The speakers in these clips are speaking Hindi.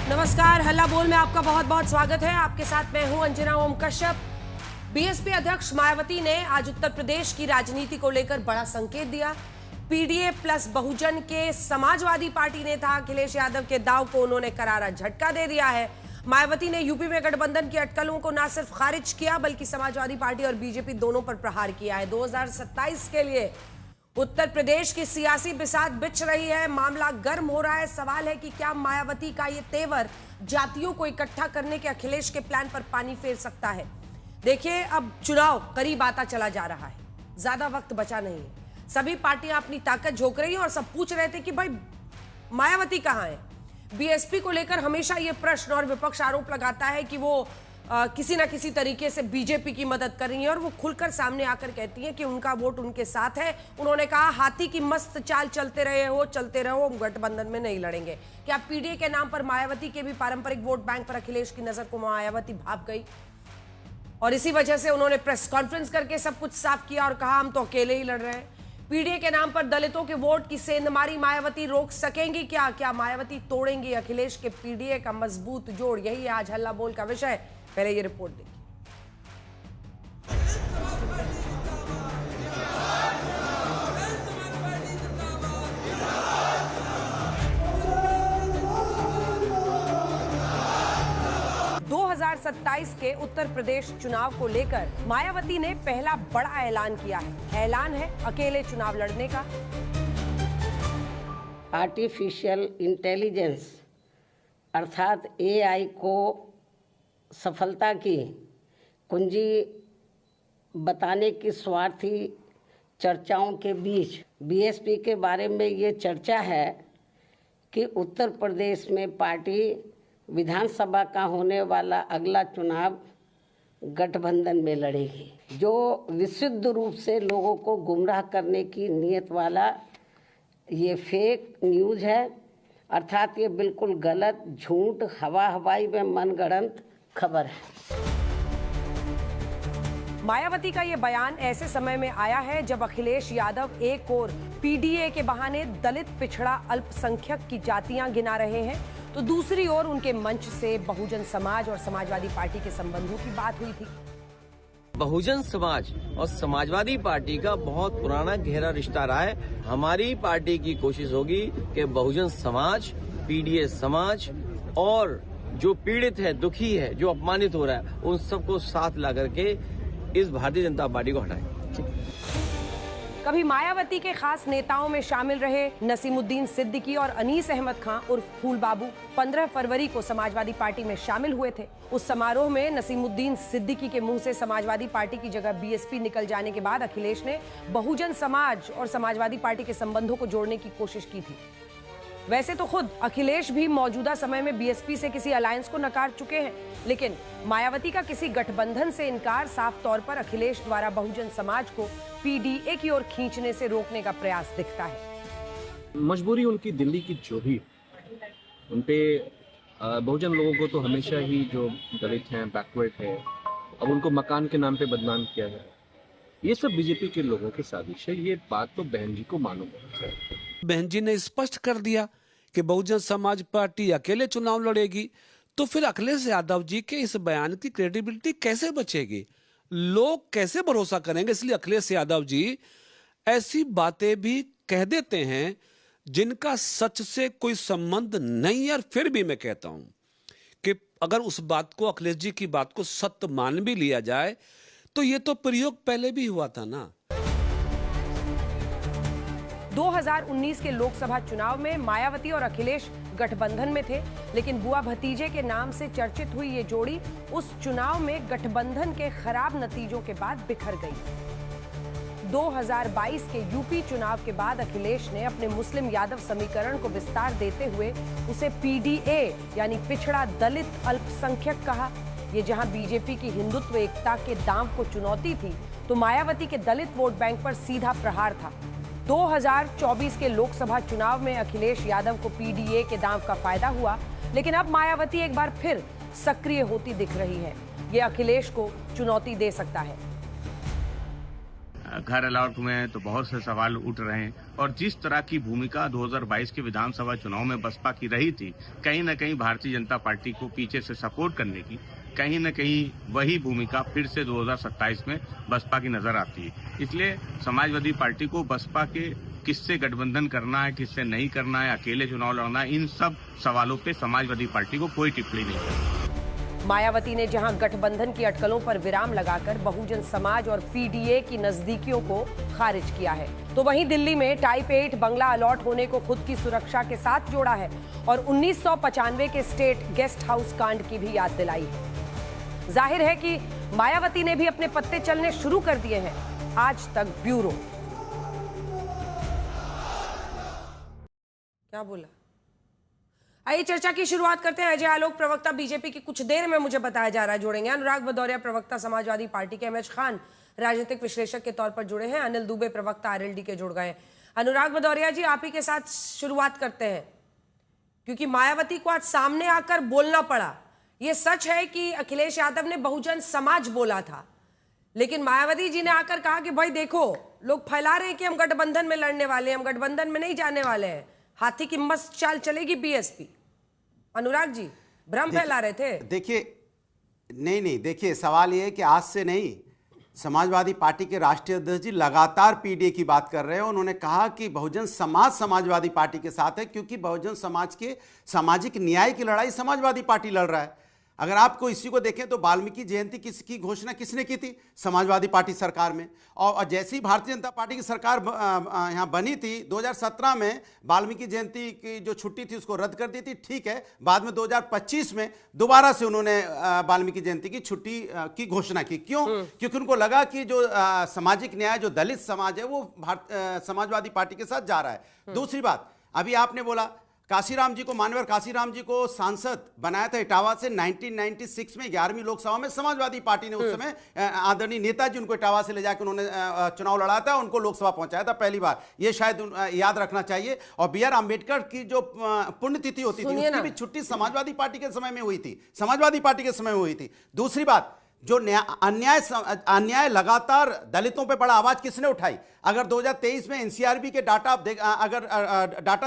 नमस्कार, हल्ला बोल में आपका बहुत बहुत स्वागत है। आपके साथ मैं हूं अंजना ओम कश्यप। बीएसपी अध्यक्ष मायावती ने आज उत्तर प्रदेश की राजनीति को लेकर बड़ा संकेत दिया। पीडीए प्लस बहुजन के समाजवादी पार्टी नेता अखिलेश यादव के दांव को उन्होंने करारा झटका दे दिया है। मायावती ने यूपी में गठबंधन की अटकलों को न सिर्फ खारिज किया बल्कि समाजवादी पार्टी और बीजेपी दोनों पर प्रहार किया है। 2027 के लिए उत्तर प्रदेश की सियासी बिसात बिछ रही है, मामला गर्म हो रहा है। सवाल है कि क्या मायावती का ये तेवर जातियों को इकट्ठा करने के अखिलेश के प्लान पर पानी फेर सकता है। देखिए, अब चुनाव करीब आता चला जा रहा है, ज्यादा वक्त बचा नहीं है। सभी पार्टियां अपनी ताकत झोंक रही हैं और सब पूछ रहे थे कि भाई मायावती कहां है। बीएसपी को लेकर हमेशा ये प्रश्न और विपक्ष आरोप लगाता है कि वो किसी ना किसी तरीके से बीजेपी की मदद कर रही है और वो खुलकर सामने आकर कहती हैं कि उनका वोट उनके साथ है। उन्होंने कहा, हाथी की मस्त चाल चलते रहो, हम गठबंधन में नहीं लड़ेंगे। क्या पीडीए के नाम पर मायावती के भी पारंपरिक वोट बैंक पर अखिलेश की नजर को मायावती भाप गई और इसी वजह से उन्होंने प्रेस कॉन्फ्रेंस करके सब कुछ साफ किया और कहा, हम तो अकेले ही लड़ रहे हैं। पीडीए के नाम पर दलितों के वोट की सेंधमारी मायावती रोक सकेंगी क्या मायावती तोड़ेंगी अखिलेश के पीडीए का मजबूत जोड़? यही है आज हल्ला बोल का विषय। पहले ये रिपोर्ट देखिए। 2027 के उत्तर प्रदेश चुनाव को लेकर मायावती ने पहला बड़ा ऐलान किया है। ऐलान है अकेले चुनाव लड़ने का। आर्टिफिशियल इंटेलिजेंस अर्थात एआई को सफलता की कुंजी बताने की स्वार्थी चर्चाओं के बीच बीएसपी के बारे में ये चर्चा है कि उत्तर प्रदेश में पार्टी विधानसभा का होने वाला अगला चुनाव गठबंधन में लड़ेगी, जो विशुद्ध रूप से लोगों को गुमराह करने की नीयत वाला ये फेक न्यूज़ है। अर्थात ये बिल्कुल गलत, झूठ, हवाई में मनगढ़ंत खबर है। मायावती का ये बयान ऐसे समय में आया है जब अखिलेश यादव एक और पीडीए के बहाने दलित, पिछड़ा, अल्पसंख्यक की जातियां गिना रहे हैं, तो दूसरी ओर उनके मंच से बहुजन समाज और समाजवादी पार्टी के संबंधों की बात हुई थी। बहुजन समाज और समाजवादी पार्टी का बहुत पुराना गहरा रिश्ता रहा है। हमारी पार्टी की कोशिश होगी कि बहुजन समाज, पीडीए समाज और जो पीड़ित है, दुखी है, जो अपमानित हो रहा है, उन सबको साथ ला करके इस भारतीय जनता पार्टी को हटाएं। कभी मायावती के खास नेताओं में शामिल रहे नसीमुद्दीन सिद्दीकी और अनीस अहमद खां उर्फ फूल बाबू 15 फरवरी को समाजवादी पार्टी में शामिल हुए थे। उस समारोह में नसीमुद्दीन सिद्दीकी के मुंह से समाजवादी पार्टी की जगह बीएसपी निकल जाने के बाद अखिलेश ने बहुजन समाज और समाजवादी पार्टी के संबंधों को जोड़ने की कोशिश की थी। वैसे तो खुद अखिलेश भी मौजूदा समय में बीएसपी से किसी अलायंस को नकार चुके हैं, लेकिन मायावती का किसी गठबंधन से इनकार साफ तौर पर अखिलेश द्वारा बहुजन समाज को पीडीए की ओर खींचने से रोकने का प्रयास दिखता है। मजबूरी उनकी दिल्ली की जो भी उनपे बहुजन लोगों को तो हमेशा ही जो दलित हैं, बैकवर्ड है, अब उनको मकान के नाम पे बदनाम किया गया। ये सब बीजेपी के लोगों की साजिश है। ये बात तो बहन जी को मालूम है। बहन जी ने स्पष्ट कर दिया कि बहुजन समाज पार्टी अकेले चुनाव लड़ेगी, तो फिर अखिलेश यादव जी के इस बयान की क्रेडिबिलिटी कैसे बचेगी? लोग कैसे भरोसा करेंगे? इसलिए अखिलेश यादव जी ऐसी बातें भी कह देते हैं जिनका सच से कोई संबंध नहीं है। और फिर भी मैं कहता हूं कि अगर उस बात को, अखिलेश जी की बात को सत्य मान भी लिया जाए, तो ये तो प्रयोग पहले भी हुआ था ना। 2019 के लोकसभा चुनाव में मायावती और अखिलेश गठबंधन में थे, लेकिन बुआ भतीजे के नाम से चर्चित हुई ये जोड़ी उस चुनाव में गठबंधन के खराब नतीजों के बाद बिखर गई। 2022 के यूपी चुनाव के बाद अखिलेश ने अपने मुस्लिम यादव समीकरण को विस्तार देते हुए उसे पीडीए यानी पिछड़ा, दलित, अल्पसंख्यक कहा। ये जहां बीजेपी की हिंदुत्व एकता के दांव को चुनौती थी, तो मायावती के दलित वोट बैंक पर सीधा प्रहार था। 2024 के लोकसभा चुनाव में अखिलेश यादव को पीडीए के दांव का फायदा हुआ, लेकिन अब मायावती एक बार फिर सक्रिय होती दिख रही है। ये अखिलेश को चुनौती दे सकता है। घर अलॉट हुए हैं तो बहुत से सवाल उठ रहे हैं। और जिस तरह की भूमिका 2022 के विधानसभा चुनाव में बसपा की रही थी, कहीं न कहीं भारतीय जनता पार्टी को पीछे से सपोर्ट करने की, कहीं न कहीं वही भूमिका फिर से 2027 में बसपा की नजर आती है। इसलिए समाजवादी पार्टी को बसपा के किससे गठबंधन करना है, किससे नहीं करना है, अकेले चुनाव लड़ना है, इन सब सवालों पे समाजवादी पार्टी को कोई टिप्पणी नहीं है। मायावती ने जहां गठबंधन की अटकलों पर विराम लगाकर बहुजन समाज और पीडीए की नजदीकियों को खारिज किया है, तो वहीं दिल्ली में टाइप 8 बंगला अलॉट होने को खुद की सुरक्षा के साथ जोड़ा है और 1995 के स्टेट गेस्ट हाउस कांड की भी याद दिलाई है। जाहिर है कि मायावती ने भी अपने पत्ते चलने शुरू कर दिए हैं। आज तक ब्यूरो क्या बोला। आइए चर्चा की शुरुआत करते हैं। अजय आलोक प्रवक्ता बीजेपी की, कुछ देर में मुझे बताया जा रहा है जुड़ेंगे। अनुराग भदौरिया प्रवक्ता समाजवादी पार्टी के, एमएच खान राजनीतिक विश्लेषक के तौर पर जुड़े हैं, अनिल दुबे प्रवक्ता आरएलडी के जुड़ गए। अनुराग भदौरिया जी, आप ही के साथ शुरुआत करते हैं, क्योंकि मायावती को आज सामने आकर बोलना पड़ा। यह सच है कि अखिलेश यादव ने बहुजन समाज बोला था, लेकिन मायावती जी ने आकर कहा कि भाई देखो, लोग फैला रहे हैं कि हम गठबंधन में लड़ने वाले हैं, हम गठबंधन में नहीं जाने वाले हैं, हाथी की मस्त चाल चलेगी बीएसपी। अनुराग जी भ्रम फैला रहे थे। देखिए नहीं, देखिए सवाल ये है कि आज से नहीं, समाजवादी पार्टी के राष्ट्रीय अध्यक्ष जी लगातार पीडीए की बात कर रहे हैं। उन्होंने कहा कि बहुजन समाज समाजवादी पार्टी के साथ है, क्योंकि बहुजन समाज के सामाजिक न्याय की लड़ाई समाजवादी पार्टी लड़ रहा है। अगर आपको इसी को देखें तो वाल्मीकि जयंती की घोषणा किसने की थी? समाजवादी पार्टी सरकार में। और जैसी भारतीय जनता पार्टी की सरकार यहाँ बनी थी 2017 में, वाल्मीकि जयंती की जो छुट्टी थी उसको रद्द कर दी थी, ठीक है। बाद में 2025 में दोबारा से उन्होंने वाल्मीकि जयंती की छुट्टी की घोषणा की। क्यों? क्योंकि उनको लगा कि जो सामाजिक न्याय, जो दलित समाज है, वो समाजवादी पार्टी के साथ जा रहा है। दूसरी बात, अभी आपने बोला काशीराम जी को, मान्यवर काशीराम जी को सांसद बनाया था इटावा से 1996 में 11वीं लोकसभा में। समाजवादी पार्टी ने उस समय आदरणीय नेताजी उनको इटावा से ले जाकर उन्होंने चुनाव लड़ा था, उनको लोकसभा पहुंचाया था पहली बार। ये शायद याद रखना चाहिए। और बी आर अम्बेडकर की जो पुण्यतिथि होती थी, उसकी भी छुट्टी समाजवादी पार्टी के समय में हुई थी, समाजवादी पार्टी के समय में हुई थी। दूसरी बात, जो अन्याय लगातार दलितों पे बड़ा आवाज किसने उठाई? अगर 2023 में एनसीआरबी के डाटा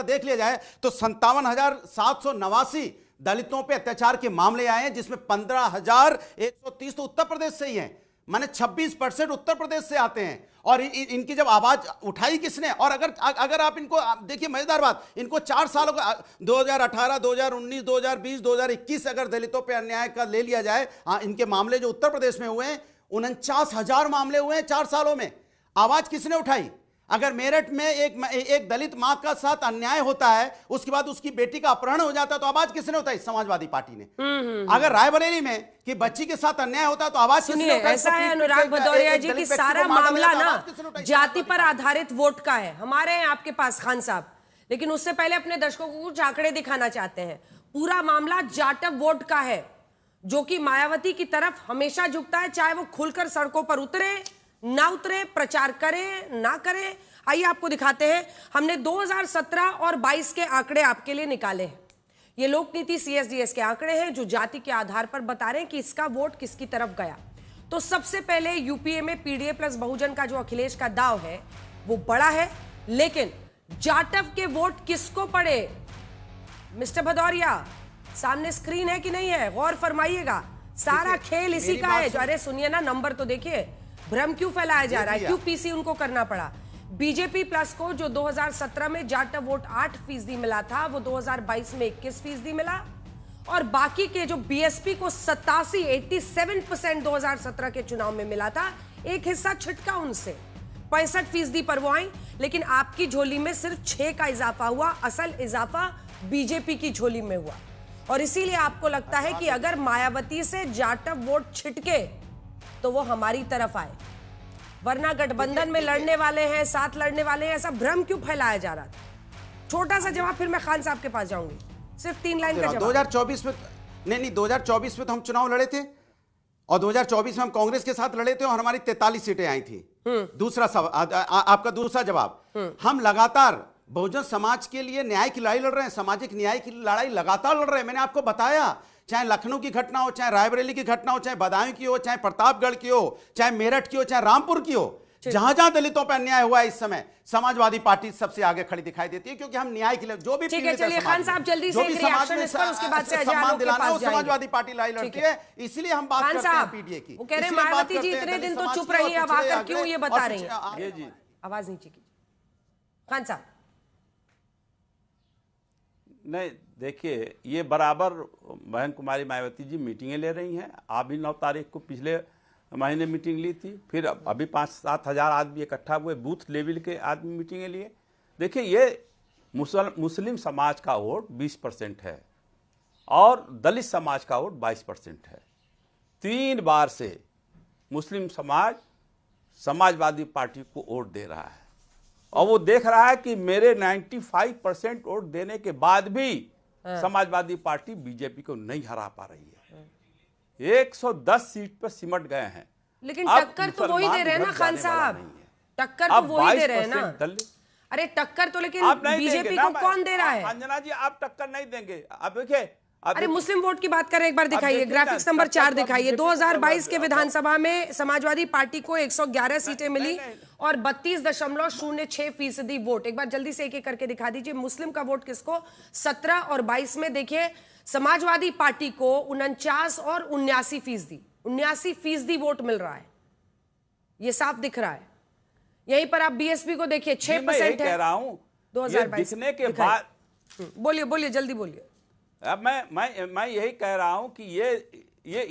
देख लिया जाए तो 57,789 दलितों पे अत्याचार के मामले आए हैं, जिसमें 15,130 तो उत्तर प्रदेश से ही हैं। माने 26% उत्तर प्रदेश से आते हैं। और इनकी जब आवाज उठाई किसने? और अगर आप इनको देखिए, मजेदार बात, इनको 4 सालों का 2018, 2019, 2020, 2021 अगर दलितों पे अन्याय का ले लिया जाए, इनके मामले जो उत्तर प्रदेश में हुए हैं, 49,000 मामले हुए हैं 4 सालों में। आवाज किसने उठाई? अगर मेरठ में एक दलित मां का साथ अन्याय होता है, उसके बाद उसकी बेटी का अपहरण हो जाता है, तो आवाज किसने उठाई? समाजवादी पार्टी ने। अगर रायबरेली में कि बच्ची के साथ अन्याय होता है, तो आवाज किसने उठाई? ऐसा है अनुराग भदौरिया जी की सारा मामला ना जाति पर आधारित वोट का है। हमारे हैं आपके पास खान साहब, लेकिन उससे पहले अपने दर्शकों को कुछ आंकड़े दिखाना चाहते हैं। पूरा मामला जाटव वोट का है, जो कि मायावती की तरफ हमेशा झुकता है, चाहे वो खुलकर सड़कों पर उतरे ना उतरे, प्रचार करें ना करें। आइए आपको दिखाते हैं। हमने 2017 और 22 के आंकड़े आपके लिए निकाले हैं। ये लोक नीति सीएसडीएस के आंकड़े हैं, जो जाति के आधार पर बता रहे हैं कि इसका वोट किसकी तरफ गया। तो सबसे पहले यूपीए में पीडीए प्लस बहुजन का जो अखिलेश का दाव है वो बड़ा है, लेकिन जाटव के वोट किसको पड़े? मिस्टर भदौरिया, सामने स्क्रीन है कि नहीं है? गौर फरमाइएगा, सारा खेल इसी का है। जो अरे सुनिए ना, नंबर तो देखिए, भ्रम क्यों फैलाया जा रहा है, क्यों पीसी उनको करना पड़ा। बीजेपी प्लस को जो 2017 में जाटव वोट 8% मिला था, वो 2022 में 21% मिला। और बाकी के जो बीएसपी को 87% 2017 के चुनाव में मिला था, एक हिस्सा छिटका उनसे, 65% पर वो आई। लेकिन आपकी झोली में सिर्फ 6 का इजाफा हुआ। असल इजाफा बीजेपी की झोली में हुआ। और इसीलिए आपको लगता है कि अगर मायावती से जाटव वोट छिटके तो वो हमारी तरफ आए, वरना गठबंधन में लड़ने वाले हैं, साथ लड़ने वाले हैं, ऐसा भ्रम क्यों फैलाया जा रहा था? छोटा सा जवाब, फिर मैं खान साहब के पास जाऊंगी। सिर्फ 3 लाइन का जवाब। 2024 में नहीं 2024 में तो हम चुनाव लड़े थे, और 2024 में हम कांग्रेस के साथ लड़े थे और हमारी 43 सीटें आई थी। दूसरा सवाल, आपका दूसरा जवाब, हम लगातार बहुजन समाज के लिए न्याय की लड़ाई लड़ रहे हैं, सामाजिक न्याय की लड़ाई लगातार लड़ रहे हैं। मैंने आपको बताया, चाहे लखनऊ की घटना हो, चाहे रायबरेली की घटना हो, चाहे बदायूं की हो, चाहे प्रतापगढ़ की हो, चाहे मेरठ की हो, चाहे रामपुर की हो, जहां जहां दलितों पर अन्याय हुआ है इस समय, समाजवादी पार्टी सबसे आगे खड़ी दिखाई देती है, क्योंकि हम न्याय के लिए जो भी ठीक है, पीड़ित है चलिए समाज खान साहब में, जल्दी जो से भी एक समाज रिएक्शन में इस पर, उसके बाद से अजय सम्मान आलोक के दिलाना पास वो समाजवादी पार्टी लाई ठीक लड़ती है। है, इसलिए हम बात खान करते हैं साहब पीडीए की। वो कह रहे हैं इसलिए बात मायावती करते जी हैं इतने दलित दिन तो समाज चुप की, रही और अब पिछड़े आकर अगड़े क्यों ये और बता रही पिछड़े- हैं? जी जी आवाज नीचे कीजिए खान साहब। नहीं, देखिए, ये बराबर बहन कुमारी मायावती जी मीटिंगें ले रही हैं। आप भी 9 तारीख को पिछले महीने मीटिंग ली थी, फिर अभी 5-7 हज़ार आदमी इकट्ठा हुए, बूथ लेवल के आदमी मीटिंगें लिए। देखिए, ये मुस्लिम समाज का वोट 20% है और दलित समाज का वोट 22% है। 3 बार से मुस्लिम समाज समाजवादी पार्टी को वोट दे रहा है और वो देख रहा है कि मेरे 95% वोट देने के बाद भी समाजवादी पार्टी बीजेपी को नहीं हरा पा रही है। 110 सीट पर सिमट गए हैं। लेकिन अब टक्कर तो वही दे रहे हैं ना मुसलमान खान उधर जाने वाला साहब, नहीं है। टक्कर तो अब वही दे रहे हैं ना। 22% दलित। अरे टक्कर तो लेकिन आप नहीं बीजेपी देंगे को ना, कौन दे रहा है? अंजना जी, आप टक्कर नहीं देंगे। अब देखिए, अरे मुस्लिम वोट की बात करें, एक बार दिखाइए देखिए ग्राफिक्स ना, नंबर टक्कर 4 तो दिखाइए। बीजेपी को 2022 के अब- विधानसभा में समाजवादी पार्टी को 111 सीटें मिली और 32.06% वोट। एक बार जल्दी से एक एक करके दिखा दीजिए। मुस्लिम का वोट किसको? 17 और 22 में देखिए समाजवादी पार्टी को 49 और 79% वोट मिल रहा है, ये साफ दिख रहा है। यहीं पर आप बीएसपी को देखिए 6% कह है। रहा हूं 2022 दिखने के दिखाइए। बाद बोलिए बोलिए जल्दी बोलिए। अब मैं यही कह रहा हूं कि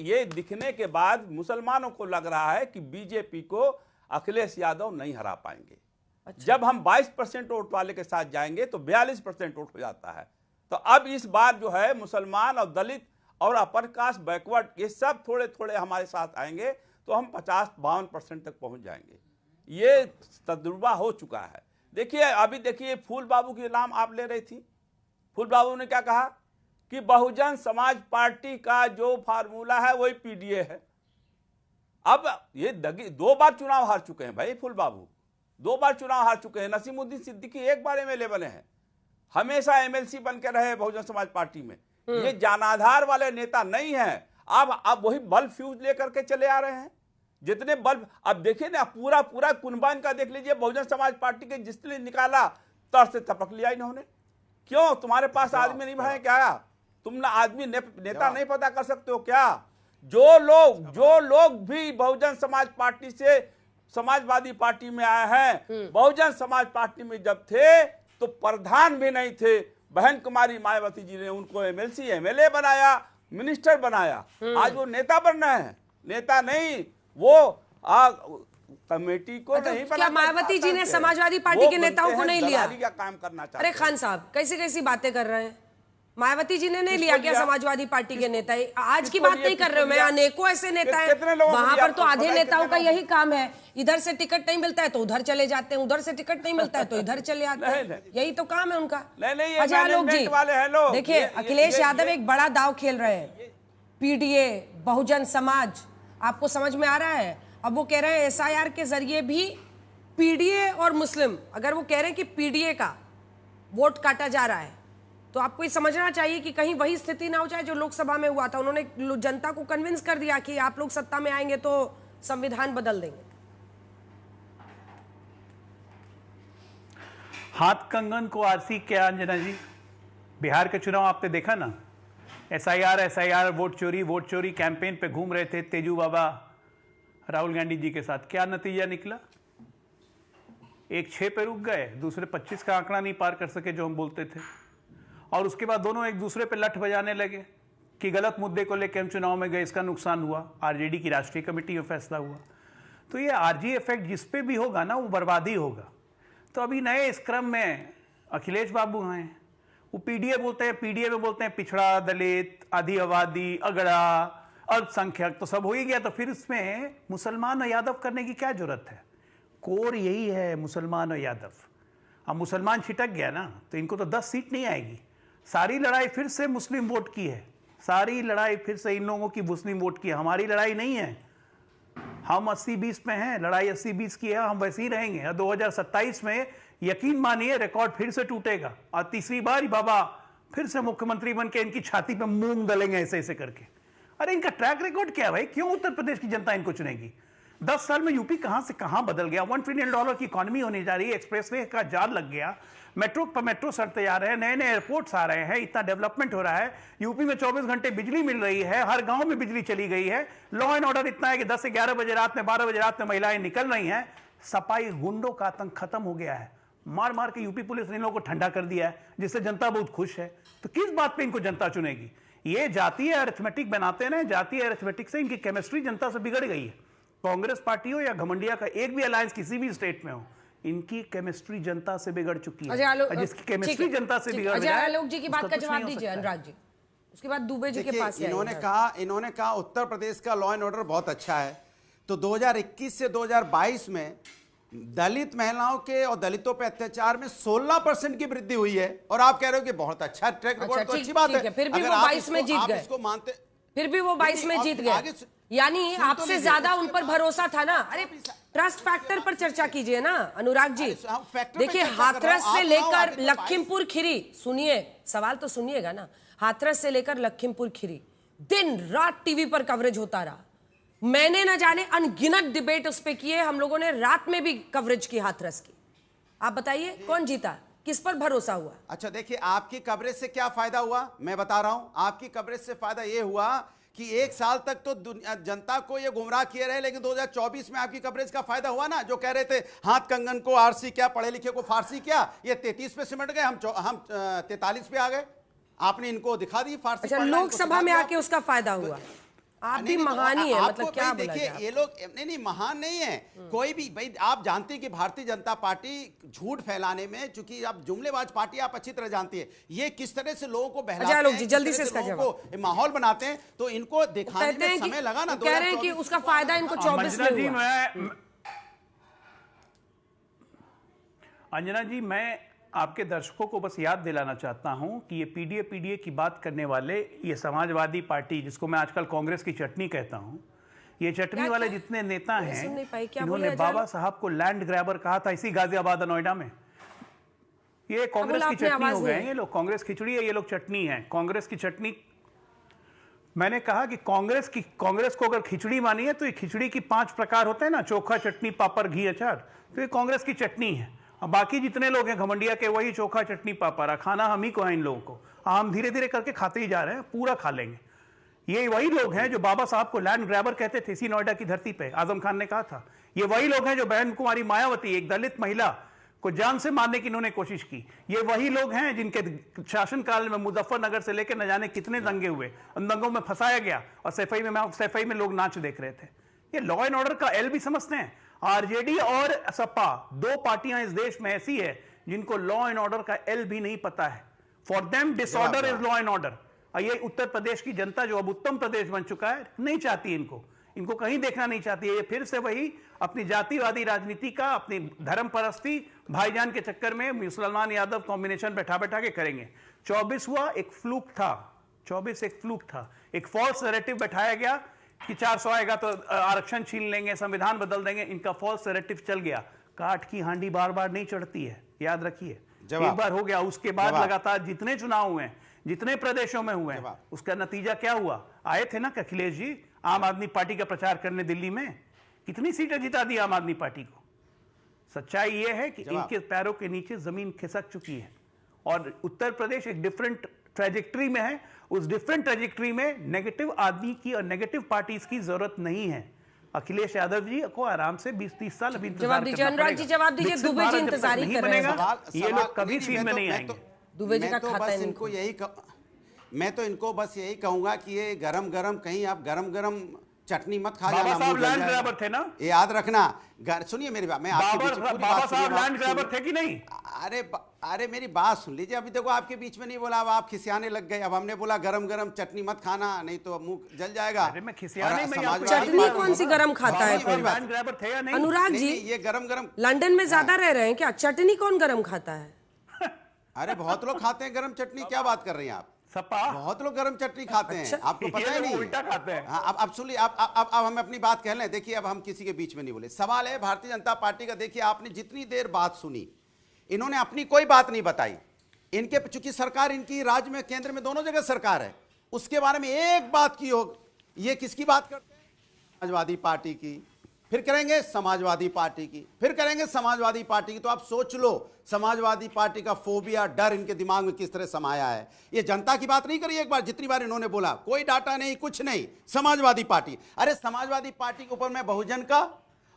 ये दिखने के बाद मुसलमानों को लग रहा है कि बीजेपी को अखिलेश यादव नहीं हरा पाएंगे। अच्छा। जब हम 22% वोट वाले के साथ जाएंगे तो 42% वोट हो जाता है। तो अब इस बार जो है मुसलमान और दलित और अपर कास्ट, बैकवर्ड, ये सब थोड़े थोड़े हमारे साथ आएंगे तो हम 50-52% तक पहुंच जाएंगे। ये तजुर्बा हो चुका है। देखिए, अभी देखिए फूल बाबू की नाम आप ले रही थी। फूल बाबू ने क्या कहा कि बहुजन समाज पार्टी का जो फार्मूला है वही पीडीए है। अब ये 2 बार चुनाव हार चुके हैं भाई फूल बाबू, 2 बार चुनाव हार चुके हैं। नसीमुद्दीन सिद्दीकी 1 बार एमएलए बने हैं, हमेशा एमएलसी बन के रहे बहुजन समाज पार्टी में। ये जानाधार वाले नेता नहीं है। अब वही बल्ब फ्यूज लेकर के चले आ रहे हैं। जितने बल्ब, अब देखिए ना, पूरा कुनबान का देख लीजिए, बहुजन समाज पार्टी के जिसने निकाला तर से टपक लिया इन्होंने। क्यों? तुम्हारे पास आदमी नहीं है क्या? तुम ना आदमी नेता नहीं पता कर सकते हो क्या? जो लोग भी बहुजन समाज पार्टी से समाजवादी पार्टी में आए हैं, बहुजन समाज पार्टी में जब थे तो प्रधान भी नहीं थे। बहन कुमारी मायावती जी ने उनको एमएलसी, एमएलए बनाया, मिनिस्टर बनाया। आज वो नेता बन रहे हैं। नेता नहीं, वो कमेटी को नहीं बना। क्या मायावती जी ने समाजवादी पार्टी के नेताओं को नहीं लिया? का काम करना चाहते अरे खान साहब कैसी कैसी बातें कर रहे हैं? मायावती जी ने नहीं लिया क्या समाजवादी पार्टी के नेता? आज की बात नहीं कर रहे हो मैं, अनेकों ऐसे नेता हैं वहां पर तो आधे नेताओं का यही काम है, इधर से टिकट नहीं मिलता है तो उधर चले जाते हैं, उधर से टिकट नहीं मिलता है तो इधर चले आते हैं। यही तो काम है उनका। अजय आलोक जी देखिए, अखिलेश यादव एक बड़ा दाव खेल रहे हैं। पीडीए, बहुजन समाज, आपको समझ में आ रहा है? अब वो कह रहे हैं एसआईआर के जरिए भी पीडीए और मुस्लिम, अगर वो कह रहे हैं कि पीडीए का वोट काटा जा रहा है तो आपको ये समझना चाहिए कि कहीं वही स्थिति ना हो जाए जो लोकसभा में हुआ था। उन्होंने जनता को कन्विंस कर दिया कि आप लोग सत्ता में आएंगे तो संविधान बदल देंगे। हाथ कंगन को आरसी क्या अंजना जी? बिहार के चुनाव आपने देखा ना, एसआईआर, वोट चोरी कैंपेन पे घूम रहे थे तेजू बाबा राहुल गांधी जी के साथ। क्या नतीजा निकला? एक 6 पे रुक गए, दूसरे 25 का आंकड़ा नहीं पार कर सके जो हम बोलते थे। और उसके बाद दोनों एक दूसरे पे लठ बजाने लगे कि गलत मुद्दे को लेकर हम चुनाव में गए, इसका नुकसान हुआ। आरजेडी की राष्ट्रीय कमेटी में फैसला हुआ। तो ये आरजी इफेक्ट जिस पे भी होगा ना वो बर्बादी होगा। तो अभी नए इस क्रम में अखिलेश बाबू हैं, वो पीडीए बोलते हैं, पीडीए में बोलते हैं पिछड़ा, दलित, आधी आबादी, अगड़ा, अल्पसंख्यक, तो सब हो ही गया। तो फिर इसमें मुसलमान और यादव करने की क्या जरूरत है? कोर यही है, मुसलमान और यादव। अब मुसलमान छिटक गया ना तो इनको तो 10 सीट नहीं आएगी। सारी लड़ाई फिर से मुस्लिम वोट की है, सारी लड़ाई फिर से इन लोगों की मुस्लिम वोट की है। हमारी लड़ाई नहीं है। हम 80-20 में हैं, लड़ाई 80-20 की है, हम वैसे ही रहेंगे। 2027 में यकीन मानिए रिकॉर्ड फिर से टूटेगा और तीसरी बार ही बाबा फिर से मुख्यमंत्री बन के इनकी छाती पे मूंग दलेंगे ऐसे ऐसे करके। अरे इनका ट्रैक रिकॉर्ड क्या है भाई? क्यों उत्तर प्रदेश की जनता इनको चुनेगी? 10 साल में यूपी कहां से कहां बदल गया। $1 ट्रिलियन की इकोनॉमी होने जा रही है, एक्सप्रेसवे का जाल लग गया, मेट्रो पर मेट्रो सड़ते जा रहे हैं, नए नए एयरपोर्ट्स आ रहे हैं, इतना डेवलपमेंट हो रहा है। यूपी में 24 घंटे बिजली मिल रही है, हर गांव में बिजली चली गई है। लॉ एंड ऑर्डर इतना है कि 10 से 11 बजे रात में, 12 बजे रात में महिलाएं निकल रही हैं। सपाई गुंडों का आतंक खत्म हो गया है। मार मार के यूपी पुलिस ने इन लोगों को ठंडा कर दिया है, जिससे जनता बहुत खुश है। तो किस बात पे इनको जनता चुनेगी? ये जातीय अरिथमेटिक बनाते हैं, जातीय अरिथमेटिक से इनकी केमिस्ट्री जनता से बिगड़ गई है। कांग्रेस पार्टी हो या घमंडिया का एक भी अलायंस किसी भी स्टेट में हो, इनकी केमिस्ट्री जनता से बिगड़ चुकी है। और जिसकी केमिस्ट्री जनता से बिगड़ अजय आलोक जी की बात का जवाब दीजिए अनुराग जी, उसके बाद दुबे जी के पास इन्होंने कहा उत्तर प्रदेश का लॉ एंड ऑर्डर बहुत अच्छा है। तो 2021 से 2022 में दलित महिलाओं के और दलितों पे अत्याचार में 16% की वृद्धि हुई है, और आप कह रहे हो कि बहुत अच्छा ट्रैक रिकॉर्ड, तो अच्छी बात है। फिर भी वो 22 में जीत गए, इसको मानते, फिर भी वो 22 में जीत गए, यानी आपसे ज्यादा उन पर भरोसा था ना। अरे ट्रस्ट फैक्टर पर चर्चा कीजिए ना अनुराग जी। देखिए हाथरस से लेकर लखीमपुर खीरी, सुनिए सवाल तो सुनिएगा ना, हाथरस से लेकर लखीमपुर खीरी दिन रात टीवी पर कवरेज होता रहा। मैंने न जाने अनगिनत डिबेट उस पे किए, हम लोगों ने रात में भी कवरेज की हाथरस की। आप बताइए कौन जीता, किस पर भरोसा हुआ? अच्छा देखिए, आपकी कवरेज से क्या फायदा हुआ मैं बता रहा हूं। आपकी कवरेज से फायदा यह हुआ कि एक साल तक तो जनता को ये गुमराह किए रहे, लेकिन 2024 में आपकी कवरेज का फायदा हुआ ना। जो कह रहे थे हाथ कंगन को आरसी क्या, पढ़े लिखे को फारसी क्या, ये 33 पे सिमट गए, हम 43 पे आ गए। आपने इनको दिखा दी फारसी। अच्छा, लोकसभा में आके उसका फायदा हुआ। आप भी महान ही है, मतलब क्या बोला जाए? देखिए ये लोग नहीं महान नहीं है कोई भी भाई। आप जानते हैं कि भारतीय जनता पार्टी झूठ फैलाने में, चूंकि आप जुमलेबाज पार्टी, आप अच्छी तरह जानती है ये किस तरह से लोगों को बहलाते हैं, जल्दी से इसका जवाब माहौल बनाते हैं। तो इनको दिखाने में समय लगा ना। कह रहे हैं कि उसका फायदा इनको 24 में हुआ। अंजना जी, मैं आपके दर्शकों को बस याद दिलाना चाहता हूं कि ये पीडीए की बात करने वाले, ये समाजवादी पार्टी जिसको मैं आजकल कांग्रेस की चटनी कहता हूं, ये चटनी वाले जितने नेता हैं, इन्होंने बाबा साहब को लैंड ग्रैबर कहा था इसी गाजियाबाद नोएडा में। ये कांग्रेस की चटनी हो गए हैं ये लोग। कांग्रेस खिचड़ी है, ये लोग चटनी है, कांग्रेस की चटनी। मैंने कहा कि कांग्रेस को अगर खिचड़ी मानी है तो ये खिचड़ी की 5 प्रकार होते हैं ना, चोखा, चटनी, पापड़, घी, अचार, तो ये कांग्रेस की चटनी है। अब बाकी जितने लोग हैं घमंडिया के, वही चोखा, चटनी, पापड़, खाना हम ही को है इन लोगों को। हम धीरे धीरे करके खाते ही जा रहे हैं, पूरा खा लेंगे। ये वही लोग हैं जो बाबा साहब को लैंड ग्रैबर कहते थे इसी नोएडा की धरती पे, आजम खान ने कहा था। ये वही लोग हैं जो बहन कुमारी मायावती, एक दलित महिला को जान से मारने की इन्होंने कोशिश की। ये वही लोग हैं जिनके शासनकाल में मुजफ्फरनगर से लेकर न जाने कितने दंगे हुए, उन दंगों में फंसाया गया और सैफई में लोग नाच देख रहे थे। ये लॉ एंड ऑर्डर का एल भी समझते हैं। आरजेडी और सपा, 2 पार्टियां इस देश में ऐसी है जिनको लॉ एंड ऑर्डर का एल भी नहीं पता है। For them disorder is law and order. ये उत्तर प्रदेश की जनता जो अब उत्तम प्रदेश बन चुका है, नहीं चाहती इनको कहीं देखना नहीं चाहती है। ये फिर से वही अपनी जातिवादी राजनीति का, अपनी धर्म परस्ती, भाईजान के चक्कर में मुसलमान यादव कॉम्बिनेशन बैठा के करेंगे। 24 हुआ, एक फ्लूक था। 24 एक फ्लूक था, एक फॉल्स नैरेटिव बैठाया गया कि 400 आएगा तो आरक्षण छीन लेंगे, संविधान बदल देंगे। इनका फॉल्स नैरेटिव चल गया। काठ की हांडी बार बार नहीं चढ़ती है, याद रखिए। एक बार हो गया, उसके बाद लगातार जितने चुनाव हुए, जितने प्रदेशों में हुए, उसका नतीजा क्या हुआ? आए थे ना अखिलेश जी आम आदमी पार्टी का प्रचार करने दिल्ली में, कितनी सीटें जिता दी आम आदमी पार्टी को। सच्चाई यह है कि इनके पैरों के नीचे जमीन खिसक चुकी है और उत्तर प्रदेश एक डिफरेंट ट्रैजेक्टरी में है। उस डिफरेंट ट्रैजेक्टरी में नेगेटिव आदमी की और नेगेटिव पार्टीज की जरूरत नहीं है। अखिलेश यादव जी को आराम से 20-30 साल अभी जवाब दीजिए। अनुराग जी जवाब दीजिए। दुबे जी इंतजार ही कर रहे हैं। ये लोग कभी सीन में नहीं आएंगे। दुबे जी का खाता है इनको मैं तो इनको बस यही कहूंगा कि ये गरम कहीं आप गरम चटनी मत खा जाना। बाबा साहब लैंड ग्रैबर थे ना, ये याद रखना। सुनिए मेरी बात, मैं बाबा साहब लैंड ग्रैबर थे कि नहीं? अरे मेरी बात सुन लीजिए। अभी देखो आपके बीच में नहीं बोला, अब आप खिसियाने लग गए। अब हमने बोला गरम चटनी मत खाना, नहीं तो मुंह जल जाएगा। अरे मैं खिसियाने में, चटनी कौन सी गरम खाता है? लैंड ग्रैबर थे या नहीं? अनुराग जी, ये गरम लंदन में ज्यादा रह रहे हैं क्या? चटनी कौन गरम खाता है? अरे बहुत लोग खाते हैं गरम चटनी, क्या बात कर रही हैं आप? सपा बहुत लोग गरम चटनी खाते हैं, आपको पता ही नहीं। उल्टा खाते हैं। हाँ, अब सुनिए, अब हम अपनी बात कह लें। देखिए अब हम किसी के बीच में नहीं बोले। सवाल है भारतीय जनता पार्टी का। देखिए आपने जितनी देर बात सुनी, इन्होंने अपनी कोई बात नहीं बताई। इनके चूंकि सरकार इनकी राज्य में, केंद्र में, दोनों जगह सरकार है, उसके बारे में एक बात की हो। ये किसकी बात करते हैं? समाजवादी पार्टी की। फिर करेंगे समाजवादी पार्टी की, फिर करेंगे समाजवादी पार्टी की। तो आप सोच लो समाजवादी पार्टी का फोबिया, डर इनके दिमाग में किस तरह समाया है। ये जनता की बात नहीं करी एक बार, जितनी बार इन्होंने बोला कोई डाटा नहीं, कुछ नहीं, समाजवादी पार्टी। अरे समाजवादी पार्टी के ऊपर में बहुजन का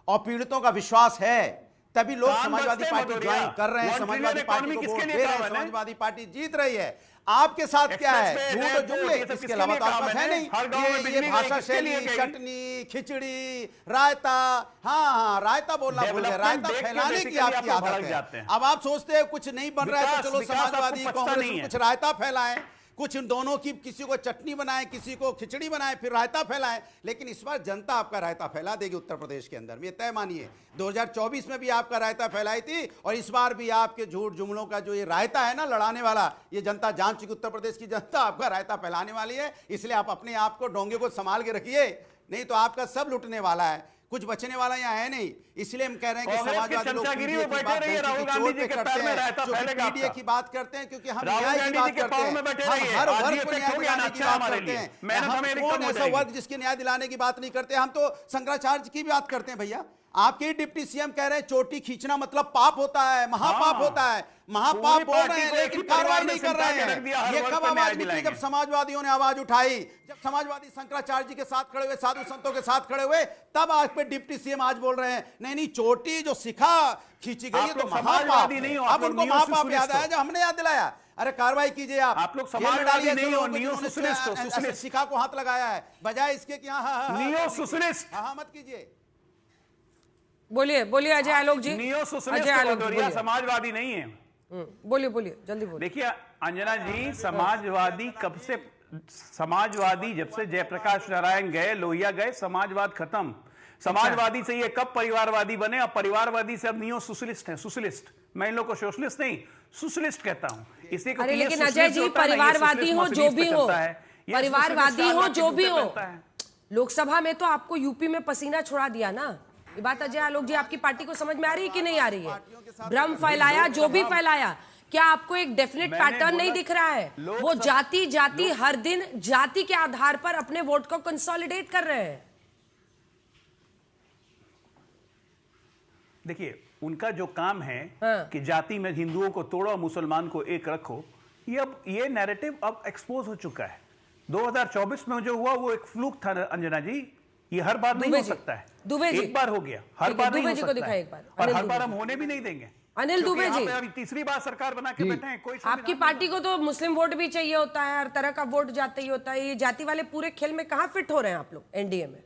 और पीड़ितों का विश्वास है, तभी लोग समाजवादी पार्टी ज्वाइन कर रहे हैं, समाजवादी पार्टी को वोट दे रहे हैं, समाजवादी पार्टी जीत रही है। आपके साथ क्या है? झूठ और जुमले, इसके अलावा तो आपके पास है नहीं। ये भाषा शैली, चटनी, खिचड़ी, रायता, हाँ रायता बोलना भूल गए, रायता फैलाने की आपकी आदत है। अब आप सोचते हैं कुछ नहीं बन रहा है तो चलो समाजवादी कांग्रेस कुछ रायता फैलाएं, कुछ इन दोनों की, किसी को चटनी बनाए, किसी को खिचड़ी बनाए, फिर रायता फैलाए। लेकिन इस बार जनता आपका रायता फैला देगी उत्तर प्रदेश के अंदर में, ये तय मानिए। 2024 में भी आपका रायता फैलाई थी और इस बार भी आपके झूठ जुमलों का जो ये रायता है ना लड़ाने वाला, ये जनता जान चुकी, उत्तर प्रदेश की जनता आपका रायता फैलाने वाली है। इसलिए आप अपने आप को, डोंगे को संभाल के रखिए, नहीं तो आपका सब लुटने वाला है, कुछ बचने वाला यहाँ है नहीं। इसलिए हम कह रहे हैं कि समाजवादी लोग पीडीए की बात पीडीए की बात करते हैं क्योंकि हम न्याय की बात करते हैं, हम हर वर्ग को न्याय दिलाने की बात करते हैं। हम कौन ऐसा वर्ग जिसके न्याय दिलाने की बात नहीं करते? हम तो शंकराचार्य की बात करते हैं भैया। आपके डिप्टी सीएम कह रहे हैं चोटी खींचना मतलब पाप होता है, महापाप होता है। महापाप बोल रहे हैं लेकिन कार्रवाई नहीं कर रहे हैं। ये कब आवाज निकली? जब समाजवादियों ने आवाज उठाई, जब समाजवादी शंकराचार्य जी के साथ खड़े हुए, साधु संतों के साथ खड़े हुए, तब आज पे डिप्टी सीएम आज बोल रहे हैं नहीं नहीं चोटी जो सिखा खींची गई है तो महापाप है। अब उनको महापाप याद आया, जब हमने याद दिलाया। अरे कार्रवाई कीजिए आप लोग, समाजवादी नहीं हो, नियो सोशलिस्ट सिखा को हाथ लगाया है, बजाय इसके कि नियो सोशलिस्ट। हाँ मत कीजिए। बोलिए बोलिए अजय आलोक जी। अजय आलोक जी समाजवादी नहीं है। बोलिए बोलिए जल्दी बोलिए। देखिए अंजना जी, समाजवादी कब से, समाजवादी जब से जयप्रकाश नारायण गए, लोहिया गए, समाजवाद खत्म। समाजवादी से ये कब परिवारवादी बने? अब परिवारवादी से अब नियो सोशलिस्ट है। सोशलिस्ट, मैं इन लोग को सोशलिस्ट नहीं सोशलिस्ट कहता हूं। इसी को, लेकिन अजय जी परिवारवादी हो जो भी हो, परिवारवादी हो जो भी हो, लोकसभा में तो आपको यूपी में पसीना छुड़ा दिया ना। ये बात अजय आलोक जी आपकी पार्टी को समझ में आ रही है कि नहीं आ रही है? भ्रम फैलाया जो भी फैलाया, क्या आपको एक डेफिनेट पैटर्न नहीं दिख रहा है? वो जाति जाति हर दिन जाति के आधार पर अपने वोट को कंसोलिडेट कर रहे हैं। देखिए उनका जो काम है कि जाति में हिंदुओं को तोड़ो, मुसलमान को एक रखो, ये नैरेटिव अब एक्सपोज हो चुका है। 2024 में जो हुआ वो एक फ्लूक था अंजना जी, ये हर बार नहीं हो सकता है। एक बार हो गया, हर बार नहीं हो सकता है, और हर बार हम होने भी नहीं देंगे। अनिल दुबे जी अभी तीसरी बार सरकार बना के बैठे हैं। कोई आपकी पार्टी को तो मुस्लिम वोट भी चाहिए होता है, हर तरह का वोट जाता ही होता है। ये जाति वाले पूरे खेल में कहाँ फिट हो रहे हैं आप लोग एनडीए में?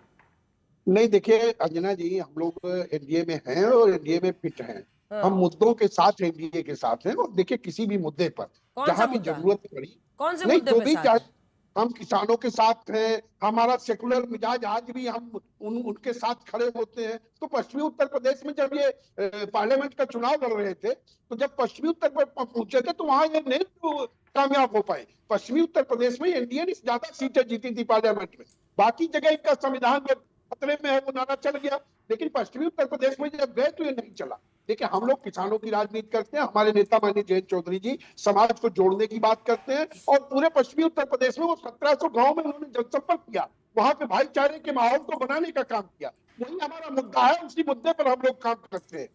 नहीं देखिए अंजना जी, हम लोग एनडीए में हैं और एनडीए में फिट हैं। हम मुद्दों के साथ एनडीए के साथ हैं। और देखिए किसी भी मुद्दे पर जहां भी जरूरत पड़ी, कौन से मुद्दे पे साथ? हम किसानों के साथ हैं, हमारा सेकुलर मिजाज आज भी हम उनके साथ खड़े होते हैं। तो पश्चिमी उत्तर प्रदेश में जब ये पार्लियामेंट का चुनाव लड़ रहे थे, तो जब पश्चिमी उत्तर प्रदेश पहुंचे थे तो वहां ये नहीं कामयाब हो पाए। पश्चिमी उत्तर प्रदेश में एनडीए ने ज्यादा सीटें जीती थी पार्लियामेंट में, बाकी जगह इनका संविधान खतरे में है, वो नारा चल गया। लेकिन पश्चिमी उत्तर प्रदेश में जब गए तो ये नहीं चला। देखिए हम लोग किसानों की राजनीति करते हैं, हमारे नेता माननीय जयंत चौधरी जी समाज को जोड़ने की बात करते हैं। और पूरे पश्चिमी उत्तर प्रदेश में वो 1700 गांव में उन्होंने जनसंपर्क किया, वहां पे भाईचारे के माहौल को बनाने का काम किया। वही हमारा मुद्दा है, उसी मुद्दे पर हम लोग काम करते हैं।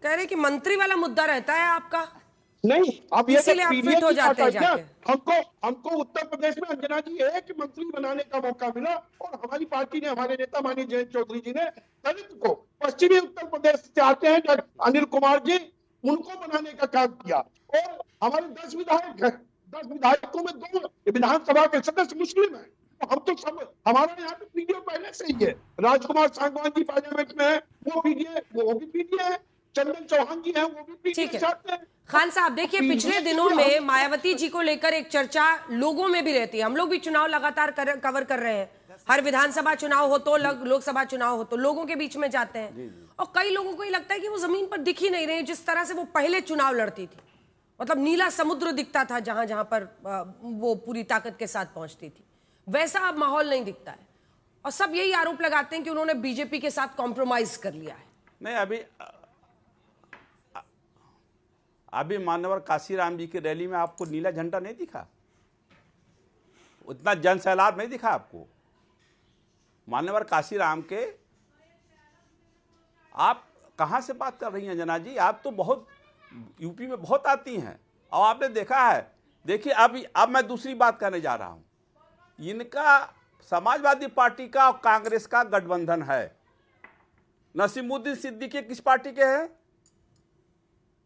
कह रहे कि मंत्री वाला मुद्दा रहता है आपका? नहीं, अब ये फिट हो जाते हैं जाके। हमको उत्तर प्रदेश में अंजना जी एक मंत्री बनाने का मौका मिला और हमारी पार्टी ने, हमारे नेता माननीय जयंत चौधरी जी ने दलित को, पश्चिमी उत्तर प्रदेश से आते हैं अनिल कुमार जी, उनको बनाने का काम किया। और हमारे 10 विधायक हैं, 10 विधायकों में 2 विधानसभा के सदस्य मुस्लिम हैं। तो हम तो सब, हमारा यहाँ पे पीडीए पहले से ही है। राजकुमार सांगवान जी पार्लियामेंट में है, वो पीडीए, वो भी पीडीए है। चंदन चौहान जी हैं, वो भी पीडीए चाहते हैं। खान साहब देखिए, पिछले दिनों में मायावती जी को लेकर एक चर्चा लोगों में भी रहती है। हम लोग भी चुनाव लगातार कवर कर रहे हैं, हर विधानसभा चुनाव हो तो, लोकसभा चुनाव हो तो लोगों के बीच में जाते हैं। और कई लोगों को ये लगता है कि वो जमीन पर दिख ही नहीं रही जिस तरह से वो पहले चुनाव लड़ती थी। मतलब नीला समुद्र दिखता था जहां जहां पर वो पूरी ताकत के साथ पहुंचती थी, वैसा अब माहौल नहीं दिखता है। और सब यही आरोप लगाते हैं कि उन्होंने बीजेपी के साथ कॉम्प्रोमाइज कर लिया है। नहीं, अभी मान्यवर काशीराम जी की रैली में आपको नीला झंडा नहीं दिखा? उतना जन सैलाब नहीं दिखा आपको? मान्यवर काशीराम के, आप कहाँ से बात कर रही हैं अंजना जी? आप तो बहुत यूपी में बहुत आती हैं और आपने देखा है। देखिए अब मैं दूसरी बात करने जा रहा हूं। इनका समाजवादी पार्टी का और कांग्रेस का गठबंधन है। नसीमुद्दीन सिद्दीकी किस पार्टी के हैं?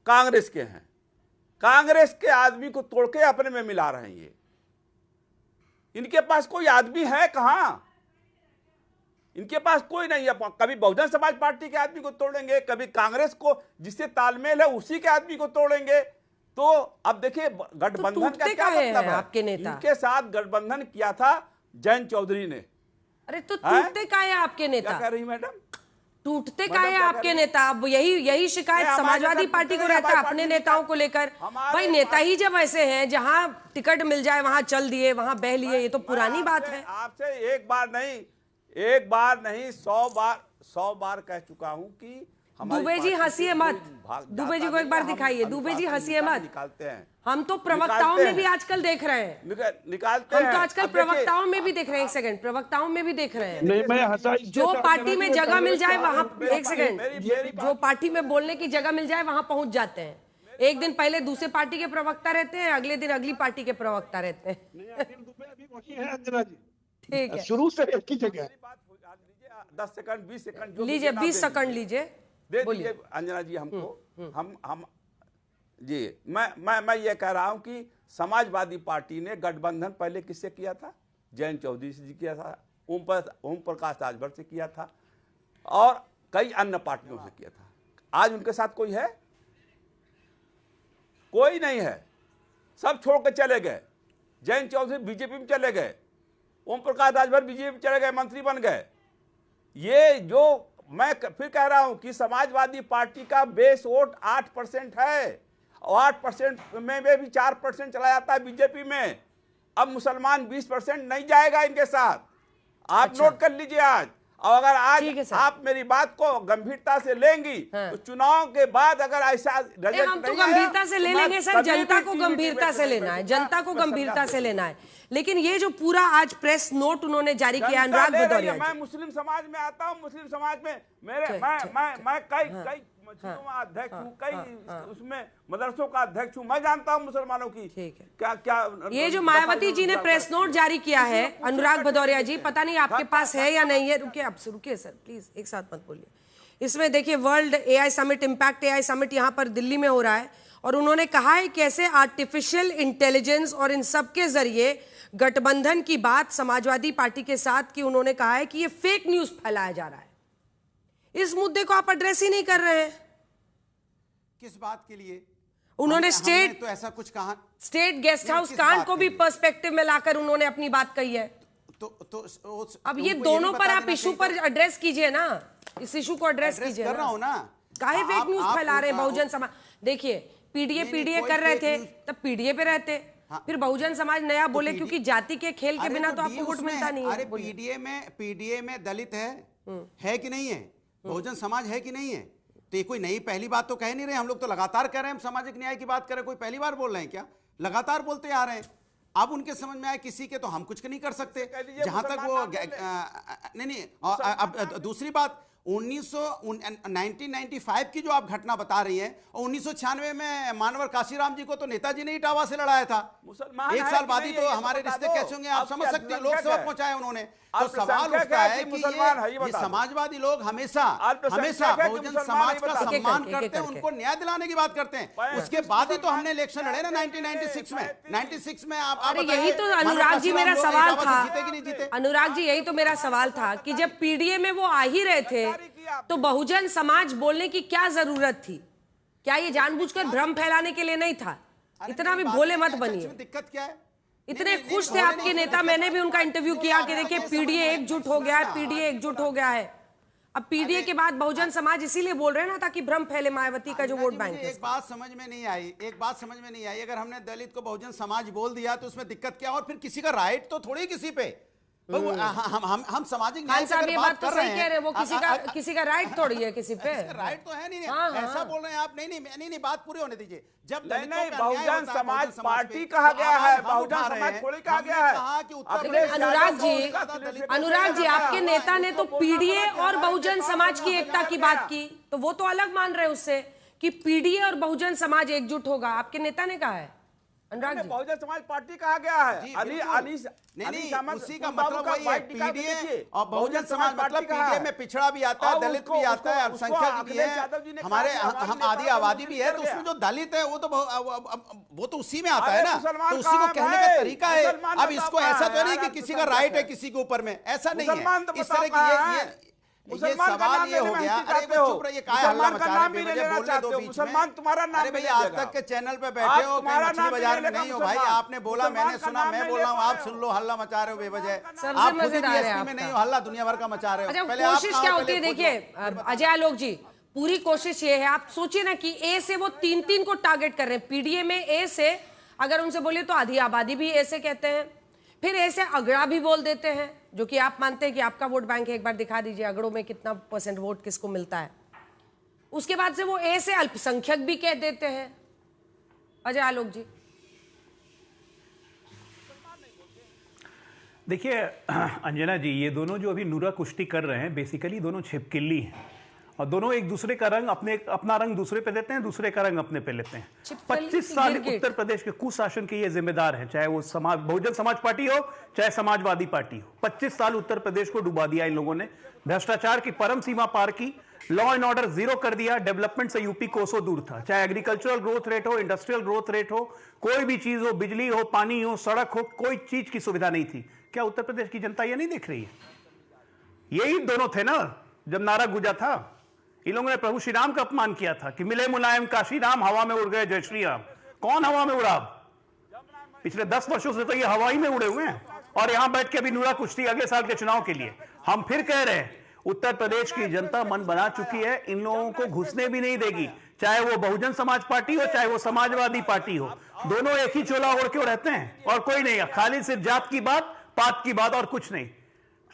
कांग्रेस के हैं। कांग्रेस के आदमी को तोड़ के अपने में मिला रहे हैं। ये इनके पास कोई आदमी है कहां? इनके पास कोई नहीं है। कभी बहुजन समाज पार्टी के आदमी को तोड़ेंगे, कभी कांग्रेस को जिससे तालमेल है उसी के आदमी को तोड़ेंगे। तो अब देखिए गठबंधन का क्या मतलब है? आपके नेता इनके साथ गठबंधन किया था जयंत चौधरी ने। अरे तो टूटते का है आपके नेता? क्या कह रही मैडम? टूटते का है आपके नेता? अब यही शिकायत समाजवादी पार्टी को रहता है अपने नेताओं को लेकर। भाई नेता ही जब ऐसे हैं, जहां टिकट मिल जाए वहां चल दिए, वहां बह लिए, ये तो पुरानी बात है। आपसे एक बार नहीं 100 बार कह चुका हूं कि दुबे जी हंसिए मत। दुबे जी को एक बार दिखाइए। दुबे जी हंसिए मत। निकालते हैं हम तो प्रवक्ताओं में भी आजकल देख रहे हैं। निकालते हम तो आजकल प्रवक्ताओं में भी देख रहे हैं। एक सेकंड, प्रवक्ताओं में भी देख रहे हैं। नहीं, मैं हंसा जो पार्टी में जगह मिल जाए वहां, एक सेकंड, जो पार्टी में बोलने की जगह मिल जाए वहां पहुंच जाते हैं। एक दिन पहले दूसरे पार्टी के प्रवक्ता रहते हैं, अगले दिन अगली पार्टी के प्रवक्ता रहते हैं। अंजना जी, ठीक है, शुरू से एक ही जगह। 10 सेकंड 20 सेकंड लीजिए, 20 सेकंड लीजिए, बोलिए अंजना जी हमको। हम जी मैं ये कह रहा हूं कि समाजवादी पार्टी ने गठबंधन पहले किससे किया था? जयंत चौधरी से किया था, ओम प्रकाश राजभर से किया था और कई अन्य पार्टियों से किया था। आज उनके साथ कोई है? कोई नहीं है। सब छोड़ के चले गए। जयंत चौधरी बीजेपी में चले गए, ओम प्रकाश राजभर बीजेपी में चले गए, मंत्री बन गए। ये जो मैं फिर कह रहा हूं कि समाजवादी पार्टी का बेस वोट 8% है और 8% में भी 4% चला जाता है बीजेपी में। अब मुसलमान 20% नहीं जाएगा इनके साथ। आप नोट कर लीजिए आज। और अगर आज आप मेरी बात को गंभीरता से लेंगी तो चुनाव के बाद अगर ऐसा हम तो गंभीरता से ले लेंगे सर। जनता को गंभीरता से लेना है, जनता को गंभीरता से लेना है। लेकिन ये जो पूरा आज प्रेस नोट उन्होंने जारी किया अनुराग भदौरिया, मैं मुस्लिम समाज में आता हूँ। मुस्लिम समाज में मेरे मैं कई मस्जिदों में अध्यक्ष हूँ, कई उसमें मदरसों का अध्यक्ष हूँ। मैं जानता हूँ मुसलमानों की क्या ये जो मायावती जी ने प्रेस नोट जारी किया है अनुराग भदौरिया जी, पता नहीं आपके पास है या नहीं है। रुकिए सर प्लीज, एक साथ मत बोलिए। इसमें देखिए world AI summit, impact AI summit यहाँ पर दिल्ली में हो रहा है और उन्होंने कहा है कैसे आर्टिफिशियल इंटेलिजेंस और इन सब के जरिए गठबंधन की बात समाजवादी पार्टी के साथ की। उन्होंने कहा है कि ये फेक न्यूज फैलाया जा रहा है। इस मुद्दे को आप एड्रेस ही नहीं कर रहे हैं। किस बात के लिए? उन्होंने स्टेट तो ऐसा कुछ कहा, स्टेट गेस्ट हाउस कांड को भी पर्सपेक्टिव में लाकर उन्होंने अपनी बात कही है। अब ये दोनों पर आप इशू पर एड्रेस कीजिए ना, इस इशू को एड्रेस कीजिए। कर रहा हूं ना। काहे फेक न्यूज फैला रहे हैं बहुजन समाज? देखिए पीडीए कर रहे थे तब पीडीए पे रहते, फिर बहुजन समाज नया बोले क्योंकि जाति के खेल के बिना तो आपको वोट मिलता नहीं है। अरे पीडीए में दलित है कि नहीं है? बहुजन समाज है कि नहीं है? तो ये कोई नई पहली बात तो कह नहीं रहे। हम लोग तो लगातार कह रहे हैं, हम सामाजिक न्याय की बात कर रहे हैं। कोई पहली बार बोल रहे हैं क्या? लगातार बोलते आ रहे हैं। अब उनके समझ में आए किसी के तो हम कुछ नहीं कर सकते जहां तक वो नहीं। अब दूसरी बात 1995 की जो आप घटना बता रही हैं, और 1996 में मानवर काशीराम जी को तो नेताजी ने इटावा से लड़ाया था। एक साल बाद ही तो हमारे रिश्ते कैसे होंगे आप समझ सकते हैं। लोकसभा पहुंचाया उन्होंने। तो सवाल उठता है कि ये समाजवादी लोग हमेशा बहुजन समाज का सम्मान करते हैं, उनको न्याय दिलाने की बात करते हैं। उसके बाद ही तो हमने इलेक्शन लड़े ना 1996 में। आप यही तो अनुराग जी मेरा सवाल था। अनुराग जी यही तो मेरा सवाल था कि जब पीडीए में वो आ ही रहे थे तो बहुजन समाज बोलने की क्या जरूरत थी? क्या ये जानबूझकर भ्रम फैलाने के लिए नहीं था? इतना भी भोले मत बनिए। दिक्कत क्या है? इतने खुश थे आपके नेता, मैंने भी उनका इंटरव्यू किया कि देखिए पीडीए एकजुट हो गया है, पीडीए एकजुट हो गया है। अब पीडीए के बाद बहुजन समाज इसीलिए बोल रहे हैं ना ताकि भ्रम फैले मायावती का जो वोट बैंक है। एक बात समझ में नहीं आई, अगर हमने दलित को बहुजन समाज बोल दिया तो उसमें दिक्कत क्या? और फिर किसी का राइट तो थोड़ी किसी पे हम सामाजिक न्याय खान की साहब अगर ये बात बात तो कर सही रहे कह रहे हैं, वो हैं किसी का राइट थोड़ी है किसी पे। राइट तो है नहीं, हाँ, ऐसा हाँ। बोल रहे हैं आप। नहीं, बात पूरी होने दीजिए। जब नहीं, दलितों पे अन्याय बहुजन होता है, समाज बहुजन पार्टी पे, कहा तो गया आवाज है, हम बहुजन उठा रहे समाज हैं। थोड़ी कहा हमने गया है। कहा कि उत्तर लेकिन प्रदेश अनुराग जी आपके नेता ने तो पीडीए और बहुजन समाज की एकता की बात की, तो वो तो अलग मान रहे हैं उससे कि पीडीए और बहुजन समाज एकजुट होगा। आपके नेता ने कहा है अनुराग जी। बहुजन समाज पार्टी कहा गया है। नहीं, उसी का मतलब वही है। पीडीए और बहुजन समाज मतलब पीडीए में पिछड़ा भी आता है, दलित भी आता है, अल्पसंख्यक भी है, हमारे हम आदि आबादी भी है। तो उसमें जो दलित है वो तो उसी में आता है ना, तो उसी को कहने का तरीका है। अब इसको ऐसा तो नहीं कि किसी का राइट है किसी के ऊपर में, ऐसा नहीं है। इस तरह की ये सवाल ये हो गया। अरे वो चुप रहिए, काहे हल्ला मचा रहे हैं बेवजह, बोलने दो बीच में। तुम्हारा नाम अरे भैया आज तक के चैनल पे बैठे हो, कहीं मछली बाजार में नहीं हो भाई। आपने बोला, मैंने सुना, मैं बोल रहा हूँ, आप सुन लो, हल्ला मचा रहे हो बेवजह। आप खुद ही बीएसपी में नहीं हो, हल्ला दुनिया भर का मचा रहे हो। पहले कोशिश क्या होती है, देखिए अजय आलोक जी, पूरी कोशिश ये है, आप सोचिए ना कि ए से वो 3-3 को टारगेट कर रहे हैं। पीडीए में ए से अगर उनसे बोले तो आधी आबादी भी ए से कहते हैं, फिर ऐसे अगड़ा भी बोल देते हैं, जो कि आप मानते हैं कि आपका वोट बैंक है। एक बार दिखा दीजिए अगड़ों में कितना % वोट किसको मिलता है। उसके बाद से वो ए से अल्पसंख्यक भी कह देते हैं। अजय आलोक जी देखिए अंजना जी, ये दोनों जो अभी नूरा कुश्ती कर रहे हैं, बेसिकली दोनों छिपकिली हैं और दोनों एक दूसरे का रंग अपना रंग दूसरे पे देते हैं, दूसरे का रंग अपने पे लेते हैं। 25 साल उत्तर प्रदेश के कुशासन के ये जिम्मेदार हैं, चाहे वो बहुजन समाज पार्टी हो चाहे समाजवादी पार्टी हो। 25 साल उत्तर प्रदेश को डुबा दिया इन लोगों ने, भ्रष्टाचार की परम सीमा पार की, लॉ एंड ऑर्डर जीरो कर दिया, डेवलपमेंट से यूपी कोसों दूर था। चाहे एग्रीकल्चरल ग्रोथ रेट हो, इंडस्ट्रियल ग्रोथ रेट हो, कोई भी चीज हो, बिजली हो, पानी हो, सड़क हो, कोई चीज की सुविधा नहीं थी। क्या उत्तर प्रदेश की जनता ये नहीं देख रही है? यही दोनों थे ना जब नारा गूंजा था। इन लोगों ने प्रभु श्री राम का अपमान किया था कि मिले मुलायम काशी राम, हवा में उड़ गए जय श्री राम। कौन हवा में उड़ा? पिछले 10 वर्षों से तो ये हवाई में उड़े हुए हैं और यहां बैठ के अभी नूरा कुश्ती अगले साल के चुनाव के लिए। हम फिर कह रहे हैं, उत्तर प्रदेश की जनता मन बना चुकी है, इन लोगों को घुसने भी नहीं देगी। चाहे वो बहुजन समाज पार्टी हो चाहे वो समाजवादी पार्टी हो, दोनों एक ही चोला ओढ़ के रहते हैं और कोई नहीं, खाली सिर्फ जात की बात, पात की बात और कुछ नहीं।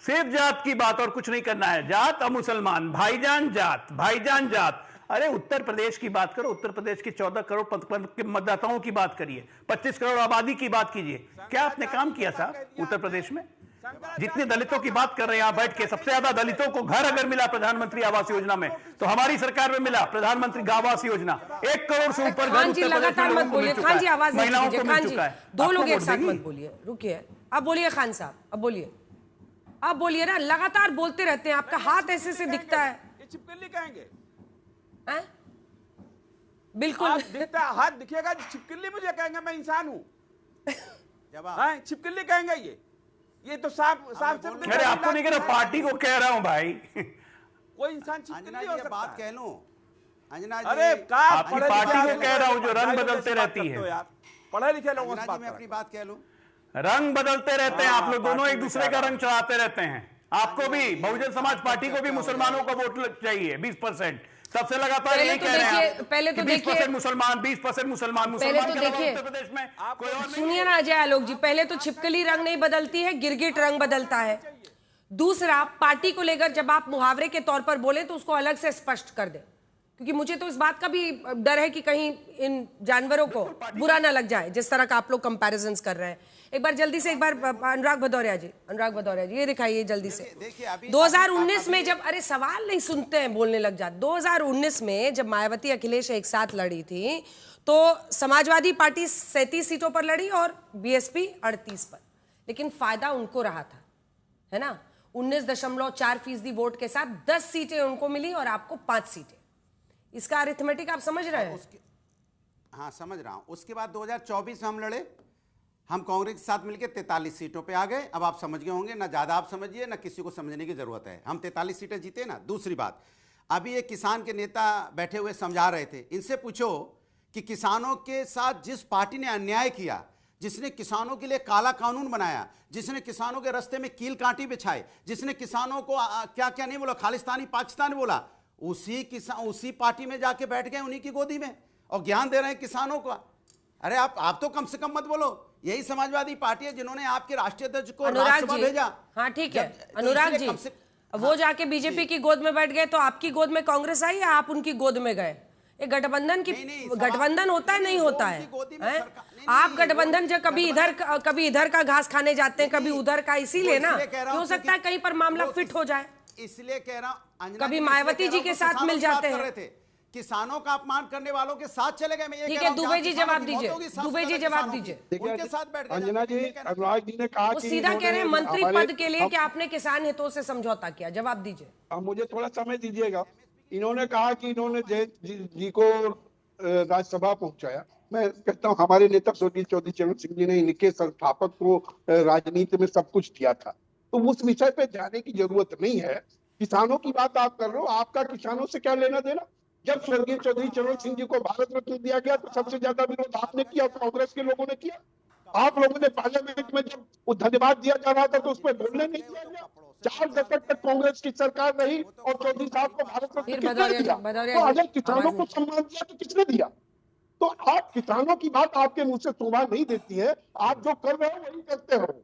सिर्फ जात की बात और कुछ नहीं करना है। जात और मुसलमान, भाईजान जात, भाईजान जात। अरे उत्तर प्रदेश की बात करो, उत्तर प्रदेश के 14 करोड़ के मतदाताओं की बात करिए, 25 करोड़ आबादी की बात कीजिए। क्या आपने काम किया था उत्तर प्रदेश में? जितने दलितों की बात कर रहे हैं यहां बैठ के, सबसे ज्यादा दलितों को घर अगर मिला प्रधानमंत्री आवास योजना में तो हमारी सरकार में मिला प्रधानमंत्री आवास योजना। 1 करोड़ से ऊपर खान जी लगातार मत बोलिए, खान जी आवाज नहीं दीजिए, खान जी 2 लोग एक साथ मत बोलिए, रुकिए। अब बोलिए खान साहब, अब बोलिए, आप बोलिए ना, लगातार बोलते रहते हैं, आपका हाथ ऐसे से दिखता है। ये छिपकली कहेंगे? बिल्कुल दिखता है, हाथ दिखेगा, छिपकली मुझे कहेंगे मैं इंसान हूं? छिपकली कहेंगे ये तो साफ अरे आपको नहीं कह रहा, पार्टी को कह रहा हूं भाई। कोई इंसान छिपकली हो सकता है? बात कह लूं अंजना जी, अरे आपकी पार्टी को कह रहा हूं जो रंग बदलते रहती है। पढ़े लिखे लोगों से मैं अपनी बात कह लूं। रंग बदलते रहते हैं आप लोग, दोनों एक दूसरे का रंग चढ़ाते रहते हैं। आपको भी, बहुजन समाज पार्टी को भी मुसलमानों का वोट चाहिए 20%। सबसे लगातार यही कह रहे हैं। पहले तो 20% मुसलमान, 20% मुसलमान। पहले तो देखिए, उत्तर प्रदेश में कोई और सुनिए ना अजय आलोक जी, पहले तो छिपकली रंग नहीं बदलती है, गिरगिट रंग बदलता है। दूसरा, पार्टी को लेकर जब आप मुहावरे के तौर पर बोले तो उसको अलग से स्पष्ट कर दे, क्योंकि मुझे तो इस बात का भी डर है कि कहीं इन जानवरों को बुरा ना लग जाए जिस तरह का आप लोग कंपैरिजंस कर रहे हैं। एक बार जल्दी से, एक बार अनुराग भदौरिया जी ये दिखाइए जल्दी से। 2019 में जब, अरे सवाल नहीं सुनते हैं, बोलने लग जाते। 2019 में जब मायावती अखिलेश एक साथ लड़ी थी तो समाजवादी पार्टी 37 सीटों पर लड़ी और बीएसपी 38 पर, लेकिन फायदा उनको रहा था, है ना। 19.4% वोट के साथ 10 सीटें उनको मिली और आपको 5 सीटें। इसका अरिथमेटिक आप समझ रहे हैं? हाँ समझ रहा हूं। उसके बाद 2024 में हम लड़े, हम कांग्रेस के साथ मिलकर 43 सीटों पे आ गए। अब आप समझ गए होंगे, ना ज्यादा आप समझिए ना किसी को समझने की जरूरत है, हम 43 सीटें जीते ना। दूसरी बात, अभी एक किसान के नेता बैठे हुए समझा रहे थे, इनसे पूछो कि किसानों के साथ जिस पार्टी ने अन्याय किया, जिसने किसानों के लिए काला कानून बनाया, जिसने किसानों के रास्ते में कील कांटी बिछाए, जिसने किसानों को क्या क्या नहीं बोला, खालिस्तानी पाकिस्तानी बोला, उसी पार्टी में जाके बैठ गए, उन्हीं की गोदी में, और ज्ञान दे रहे हैं किसानों को। अरे आप तो कम से कम मत बोलो यही समाजवादी पार्टी है जिन्होंने आपके राष्ट्रीय अध्यक्ष को अनुराग राज्यसभा जी, भेजा। हाँ ठीक है तो अनुराग इसलिए जी, वो जाके बीजेपी की गोद में बैठ गए तो आपकी गोद में कांग्रेस आई या आप उनकी गोद में गए? ये गठबंधन की गठबंधन होता है नहीं होता है, आप गठबंधन जब कभी इधर का घास खाने जाते हैं कभी उधर का, इसीलिए ना हो सकता है कहीं पर मामला फिट हो जाए। इसलिए कह रहा हूं, कभी मायावती जी के साथ मिल जाते हैं, किसानों का अपमान करने वालों के साथ चले गए। मैं ठीक है, दुबे जी जवाब दीजिए, दुबे जी जवाब दीजिए। उनके साथ बैठ गए। अंजना जी, अनुराग जी ने कहा वो कि सीधा कह रहे हैं मंत्री पद के लिए कि आपने किसान हितों से समझौता किया, जवाब दीजिए। अब मुझे थोड़ा समय दीजिएगा। इन्होंने कहा कि इन्होंने जयंत जी को राज्यसभा पहुंचाया। मैं कहता हूं हमारे नेता स्वर्गीय चौधरी चरण सिंह जी ने इनके संस्थापक को राजनीति में सब कुछ दिया था, तो उस विषय पे जाने की जरूरत नहीं है। किसानों की बात आप कर रहे हो, आपका किसानों से क्या लेना देना? जब स्वर्गीय चौधरी चरण सिंह जी को भारत रत्न दिया गया तो सबसे ज्यादा विरोध आपने किया, कांग्रेस के लोगों ने किया। आप लोगों ने पार्लियामेंट में जब वो धन्यवाद दिया जा रहा था तो उस पर बोलने नहीं दिया गया। 4 दशक तक कांग्रेस की सरकार रही और चौधरी साहब को भारत रत्न किसने दिया? तो अगर किसानों को सम्मान दिया तो किसने दिया? तो आप किसानों की बात आपके मुंह से शोभा नहीं देती है। आप जो कर रहे हो वही करते हो।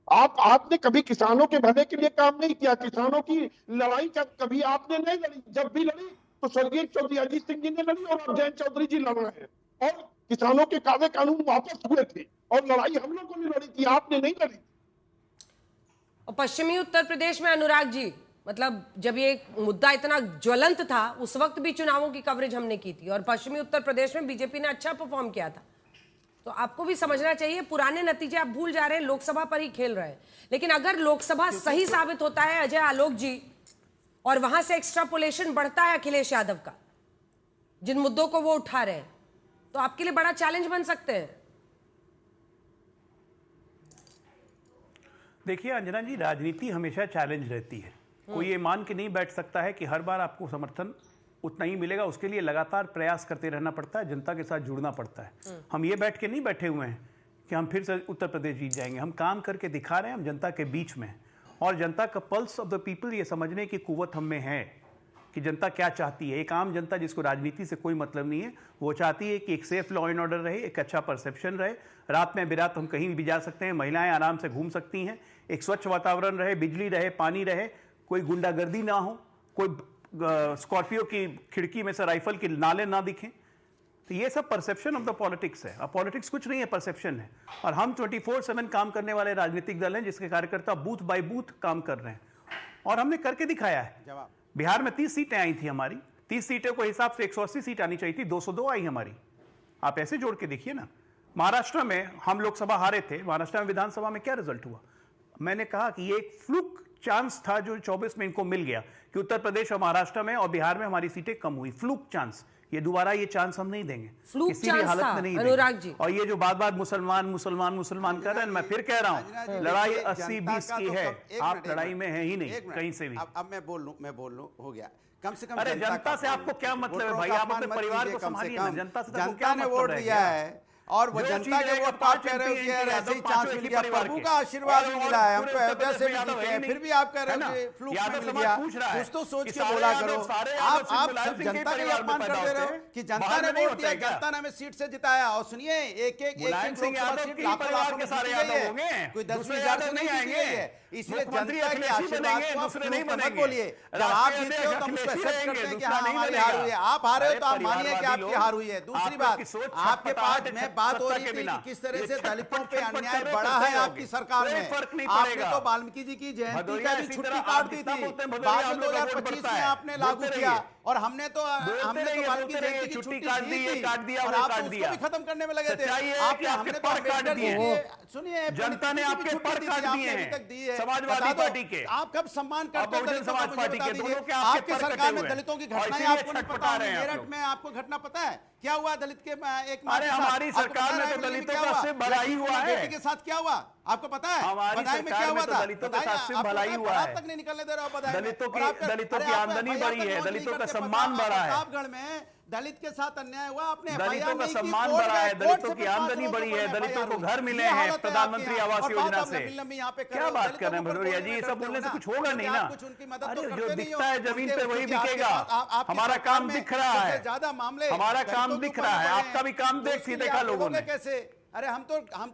आपने कभी किसानों के भले के लिए काम नहीं किया। किसानों की लड़ाई कभी आपने नहीं लड़ी। जब भी लड़ी तो स्वर्गीय चौधरी अजीत सिंह जी ने लड़ी और अब जयंत चौधरी जी लड़ रहे हैं। और किसानों के काले कानून वापस हुए थे और लड़ाई हम लोगों ने लड़ी थी, आपने नहीं लड़ी। और पश्चिमी उत्तर प्रदेश में अनुराग जी, मतलब जब ये मुद्दा इतना ज्वलंत था उस वक्त भी चुनावों की कवरेज हमने की थी और पश्चिमी उत्तर प्रदेश में बीजेपी ने अच्छा परफॉर्म किया था। तो आपको भी समझना चाहिए, पुराने नतीजे आप भूल जा रहे हैं, लोकसभा पर ही खेल रहे हैं। लेकिन अगर लोकसभा सही साबित होता है अजय आलोक जी, और वहां से एक्स्ट्रापोलेशन बढ़ता है अखिलेश यादव का, जिन मुद्दों को वो उठा रहे हैं, तो आपके लिए बड़ा चैलेंज बन सकते हैं। देखिए अंजना जी, राजनीति हमेशा चैलेंज रहती है। कोई ये मान के नहीं बैठ सकता है कि हर बार आपको समर्थन उतना ही मिलेगा। उसके लिए लगातार प्रयास करते रहना पड़ता है, जनता के साथ जुड़ना पड़ता है। हम ये बैठ के नहीं बैठे हुए हैं कि हम फिर से उत्तर प्रदेश जीत जाएंगे। हम काम करके दिखा रहे हैं, हम जनता के बीच में, और जनता का पल्स ऑफ द पीपल ये समझने की कुव्वत हम में है कि जनता क्या चाहती है। एक आम जनता जिसको राजनीति से कोई मतलब नहीं है, वो चाहती है कि एक सेफ लॉ एंड ऑर्डर रहे, एक अच्छा परसेप्शन रहे, रात में बिरात हम कहीं भी जा सकते हैं, महिलाएं आराम से घूम सकती हैं, एक स्वच्छ वातावरण रहे, बिजली रहे, पानी रहे, कोई गुंडागर्दी ना हो, कोई स्कॉर्पियो की खिड़की में से राइफल के नाले ना दिखें। तो ये सब परसेप्शन ऑफ द पॉलिटिक्स है। अब पॉलिटिक्स कुछ नहीं है, परसेप्शन है। और हम 24/7 काम करने वाले राजनीतिक दल हैं जिसके कार्यकर्ता बूथ बाय बूथ काम कर रहे हैं, और हमने करके दिखाया है। बिहार में 30 सीटें आई थी हमारी, 30 सीटों को हिसाब से 180 सीट आनी चाहिए थी, 202 आई हमारी। आप ऐसे जोड़ के देखिए ना। महाराष्ट्र में हम लोकसभा हारे थे, महाराष्ट्र में विधानसभा में क्या रिजल्ट हुआ? मैंने कहा कि ये एक फ्लूक चांस था जो 24 में इनको मिल गया कि उत्तर प्रदेश और महाराष्ट्र में और बिहार में हमारी सीटें कम हुई। फ्लूक चांस, ये दोबारा ये चांस हम नहीं देंगे, किसी भी हालत में नहीं देंगे। और ये जो बात मुसलमान मुसलमान मुसलमान कर रहे हैं, मैं फिर कह रहा हूं लड़ाई 80-20 की है। आप लड़ाई में है ही नहीं कहीं से भी। अब मैं बोल लूं हो गया। कम से कम अरे जनता से आपको क्या मतलब है भाई? आप अपने परिवार को संभालिए ना। जनता ने वोट दिया है और वो जनता के वोट आप कह रहे हो कि यार ऐसे ही चांस मिल गया, प्रभु का आशीर्वाद भी मिला है, हमको अयोध्या से भी जीते हैं, फिर भी आप कह रहे हो कि फ्लूक में मिल गया। कुछ तो सोच के बोला करो। आप सब जनता का अपमान कर दे रहे हो कि जनता ने वोट दिया, जनता ने हमें सीट से जिताया। और सुनिए, एक लोकसभा सीट लाखों में जीती गई है, कोई 10,000 से नहीं जीती गई है। इसलिए जनता के आशीर्वाद को आप मत बोलिए। जब आप जीते हो तो हम उसको एक्सेप्ट करते हैं कि हाँ हमारी हार हुई है। आप हारे हो तो आप मानिए कि आपकी हार हुई है। दूसरी बात, आपके पास में बात हो रही थी कि किस तरह से दलितों पे अन्याय बढ़ा है आपकी सरकार में। आपने तो वाल्मीकि जी की जयंती का भी छुट्टी काट दी थी, बाद में 2025 में आपने लागू किया, और हमने तो वाल्मीकि जयंती की छुट्टी काट दी और आप उसको भी खत्म करने में लगे थे। हमने तो अम्बेडकर जी के, सुनिए, जनता ने आपके पर काट दिए हैं समाजवादी पार्टी के। आप कब सम्मान करते हैं दलितों का, मुझे बता दीजिए। आपकी सरकार में दलितों की घटनाएं आपको नहीं पता होंगी। मेरठ में आपको घटना पता है क्या हुआ दलित के एक माँ के साथ? हमारी सरकार में तो दलितों का सिर्फ भलाई हुआ है। बेटी के साथ क्या हुआ आपको पता है? बधाई में क्या हुआ था? दलितों के साथ सिर्फ भलाई हुआ है। तक नहीं निकलने दे रहा हो। दलितों की आमदनी बढ़ी है, दलितों का सम्मान बढ़ा है। प्रतापगढ़ में दलित के साथ अन्याय हुआ, आपने दलितों का सम्मान बढ़ा है, दलितों की आमदनी बढ़ी है, दलितों को घर मिले हैं प्रधानमंत्री आवास योजना से। क्या बात कर रहे हैं भदौरिया जी? ये सब बोलने से कुछ होगा नहीं ना। अरे जो दिखता है जमीन पे वही बिकेगा। हमारा काम दिख रहा है, ज्यादा मामले हमारा काम दिख रहा है, आपका भी काम देखा लोगों ने। कैसे अरे हम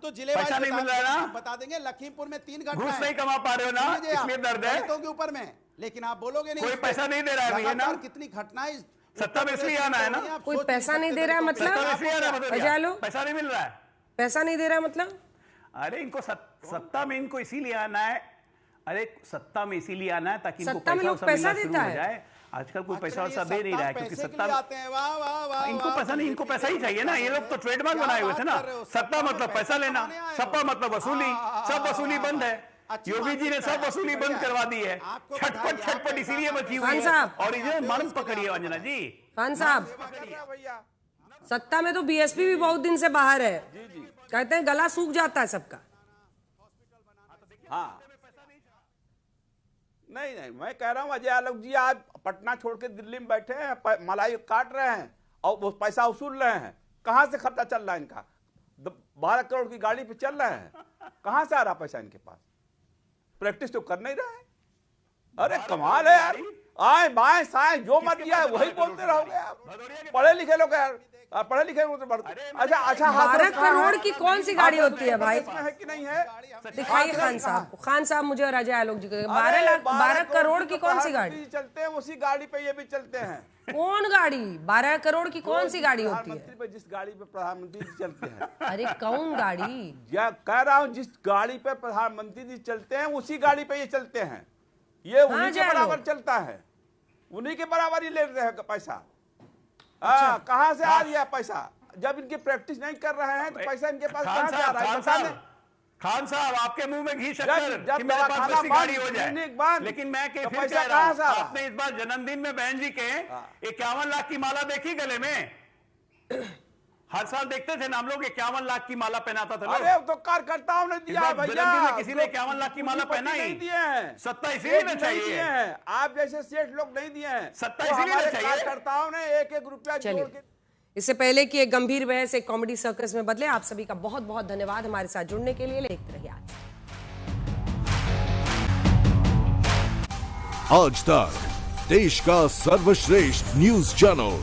तो जिले पैसा नहीं मिल रहा है ना? बता देंगे। लखीमपुर में 3 घटना घूस नहीं कमा पा रहे हो ना, इसलिए दर्द है। दलितों के ऊपर में, लेकिन आप बोलोगे नहीं कोई पैसा नहीं दे रहा है भैया ना। लगातार कितनी घटनाएं सत्ता में इसलिए आना है ना। आप कोई सोच पैसा नहीं दे रहा है मतलब? सत्ता में इसलिए आना है मतलब अजय आलोक, पैसा नहीं मिल रहा है। पैसा नहीं दे रहा है मतलब? अरे इनको सत्ता में इनको इसीलिए आना है। अरे सत्ता में इसीलिए आना है ताकि इनको सत्ता में लोग वैसा पैसा मिलना शुरू देता हो है। जाए। आजकल कोई पैसा अच्छा, वैसा दे नहीं रहा है, क्योंकि पैसे के सत्ता लिए आते हैं। वाह वाह वाह इनको वाह, पैसा नहीं, इनको पैसा ही चाहिए ना। ये लोग तो ट्रेडमार्क क्या बनाए हुए थे बात ना। कर रहे हो? सत्ता मतलब पैसा लेना, कमाने आए हो। सत्ता मतलब वसूली, सब वसूली बंद है। अच्छी योगी जी ने मानसिकता सब है, वसूली बढ़िया बंद है। करवा दी है। आपको छटपट बधाई, छटपट आपके इसीलिए साथ बची हुई खान है। साहब। और इन्हें मन पकड़िए अंजना जी। खान साहब, भैया सत्ता में तो बीएसपी भी बहुत दिन से बाहर है। कहते हैं गला सूख जाता है सबका। हाँ नहीं नहीं, मैं कह रहा हूँ अजय आलोक जी आज पटना छोड़ के दिल्ली में बैठे हैं, मलाई काट रहे हैं और वो पैसा वसूल रहे हैं। कहाँ से खर्चा चल रहा है इनका? 12 करोड़ की गाड़ी पे चल रहे हैं। कहाँ से आ रहा पैसा इनके पास? प्रैक्टिस तो कर नहीं रहे। अरे कमाल है यार, आए बाएं साएं जो मत दिया है वही बोलते रहोगे आप। पढ़े लिखे लोग यार, पढ़े लिखे लोग तो बढ़ते। अच्छा 12 करोड़ की कौन सी गाड़ी होती है भाई? इसमें है कि नहीं है? दिखाइए खान साहब। खान साहब मुझे और अजय आलोक जी को 12 करोड़ की कौन सी गाड़ी? चलते हैं उसी गाड़ी पे ये भी चलते हैं। कौन गाड़ी? 12 करोड़ की कौन सी गाड़ी होती है? प्रधानमंत्री पे जिस गाड़ी पे प्रधानमंत्री जी चलते हैं। अरे कौन गाड़ी? या कह रहा हूँ जिस गाड़ी पे प्रधानमंत्री जी चलते हैं उसी गाड़ी पे ये चलते हैं। ये उन्हीं के बराबर चलता है, उन्हीं के बराबर ही ले रहे हैं पैसा। कहाँ से आ रहा पैसा? जब इनकी प्रैक्टिस नहीं कर रहे हैं तो पैसा इनके पास कहाँ से आ रहा है? खान साहब आपके मुंह में घी शक्कर कि मेरे पास खाना बस्ती गाड़ी हो बंद, जाए। लेकिन मैं तो फिर पैसा कह रहा कहाँ से आ हूं, रहा? आपने इस बार जन्मदिन में बहन जी के 51 लाख की माला देखी गले में? हर साल देखते थे ना हम लोग 51 लाख की माला पहनाता था। अरे तो कार्यकर्ताओं ने दिया इस बार भैया, जन्मदिन में किसी ने 51 लाख की माला पहना ही नहीं दिए हैं। सत्ता इसीलिए ना नहीं चाहिए। दिए हैं, आप जैसे सेठ लोग नहीं दिए हैं। सत्ता वो इसीलिए हमारे चाहिए। कार्यकर्ताओं ने एक एक रुपया जोड़ चलिए, के। इससे पहले कि एक गंभीर बहस एक कॉमेडी सर्कस में बदले, आप सभी का बहुत बहुत धन्यवाद हमारे साथ जुड़ने के लिए। देखते रहिए आज तक देश का सर्वश्रेष्ठ न्यूज चैनल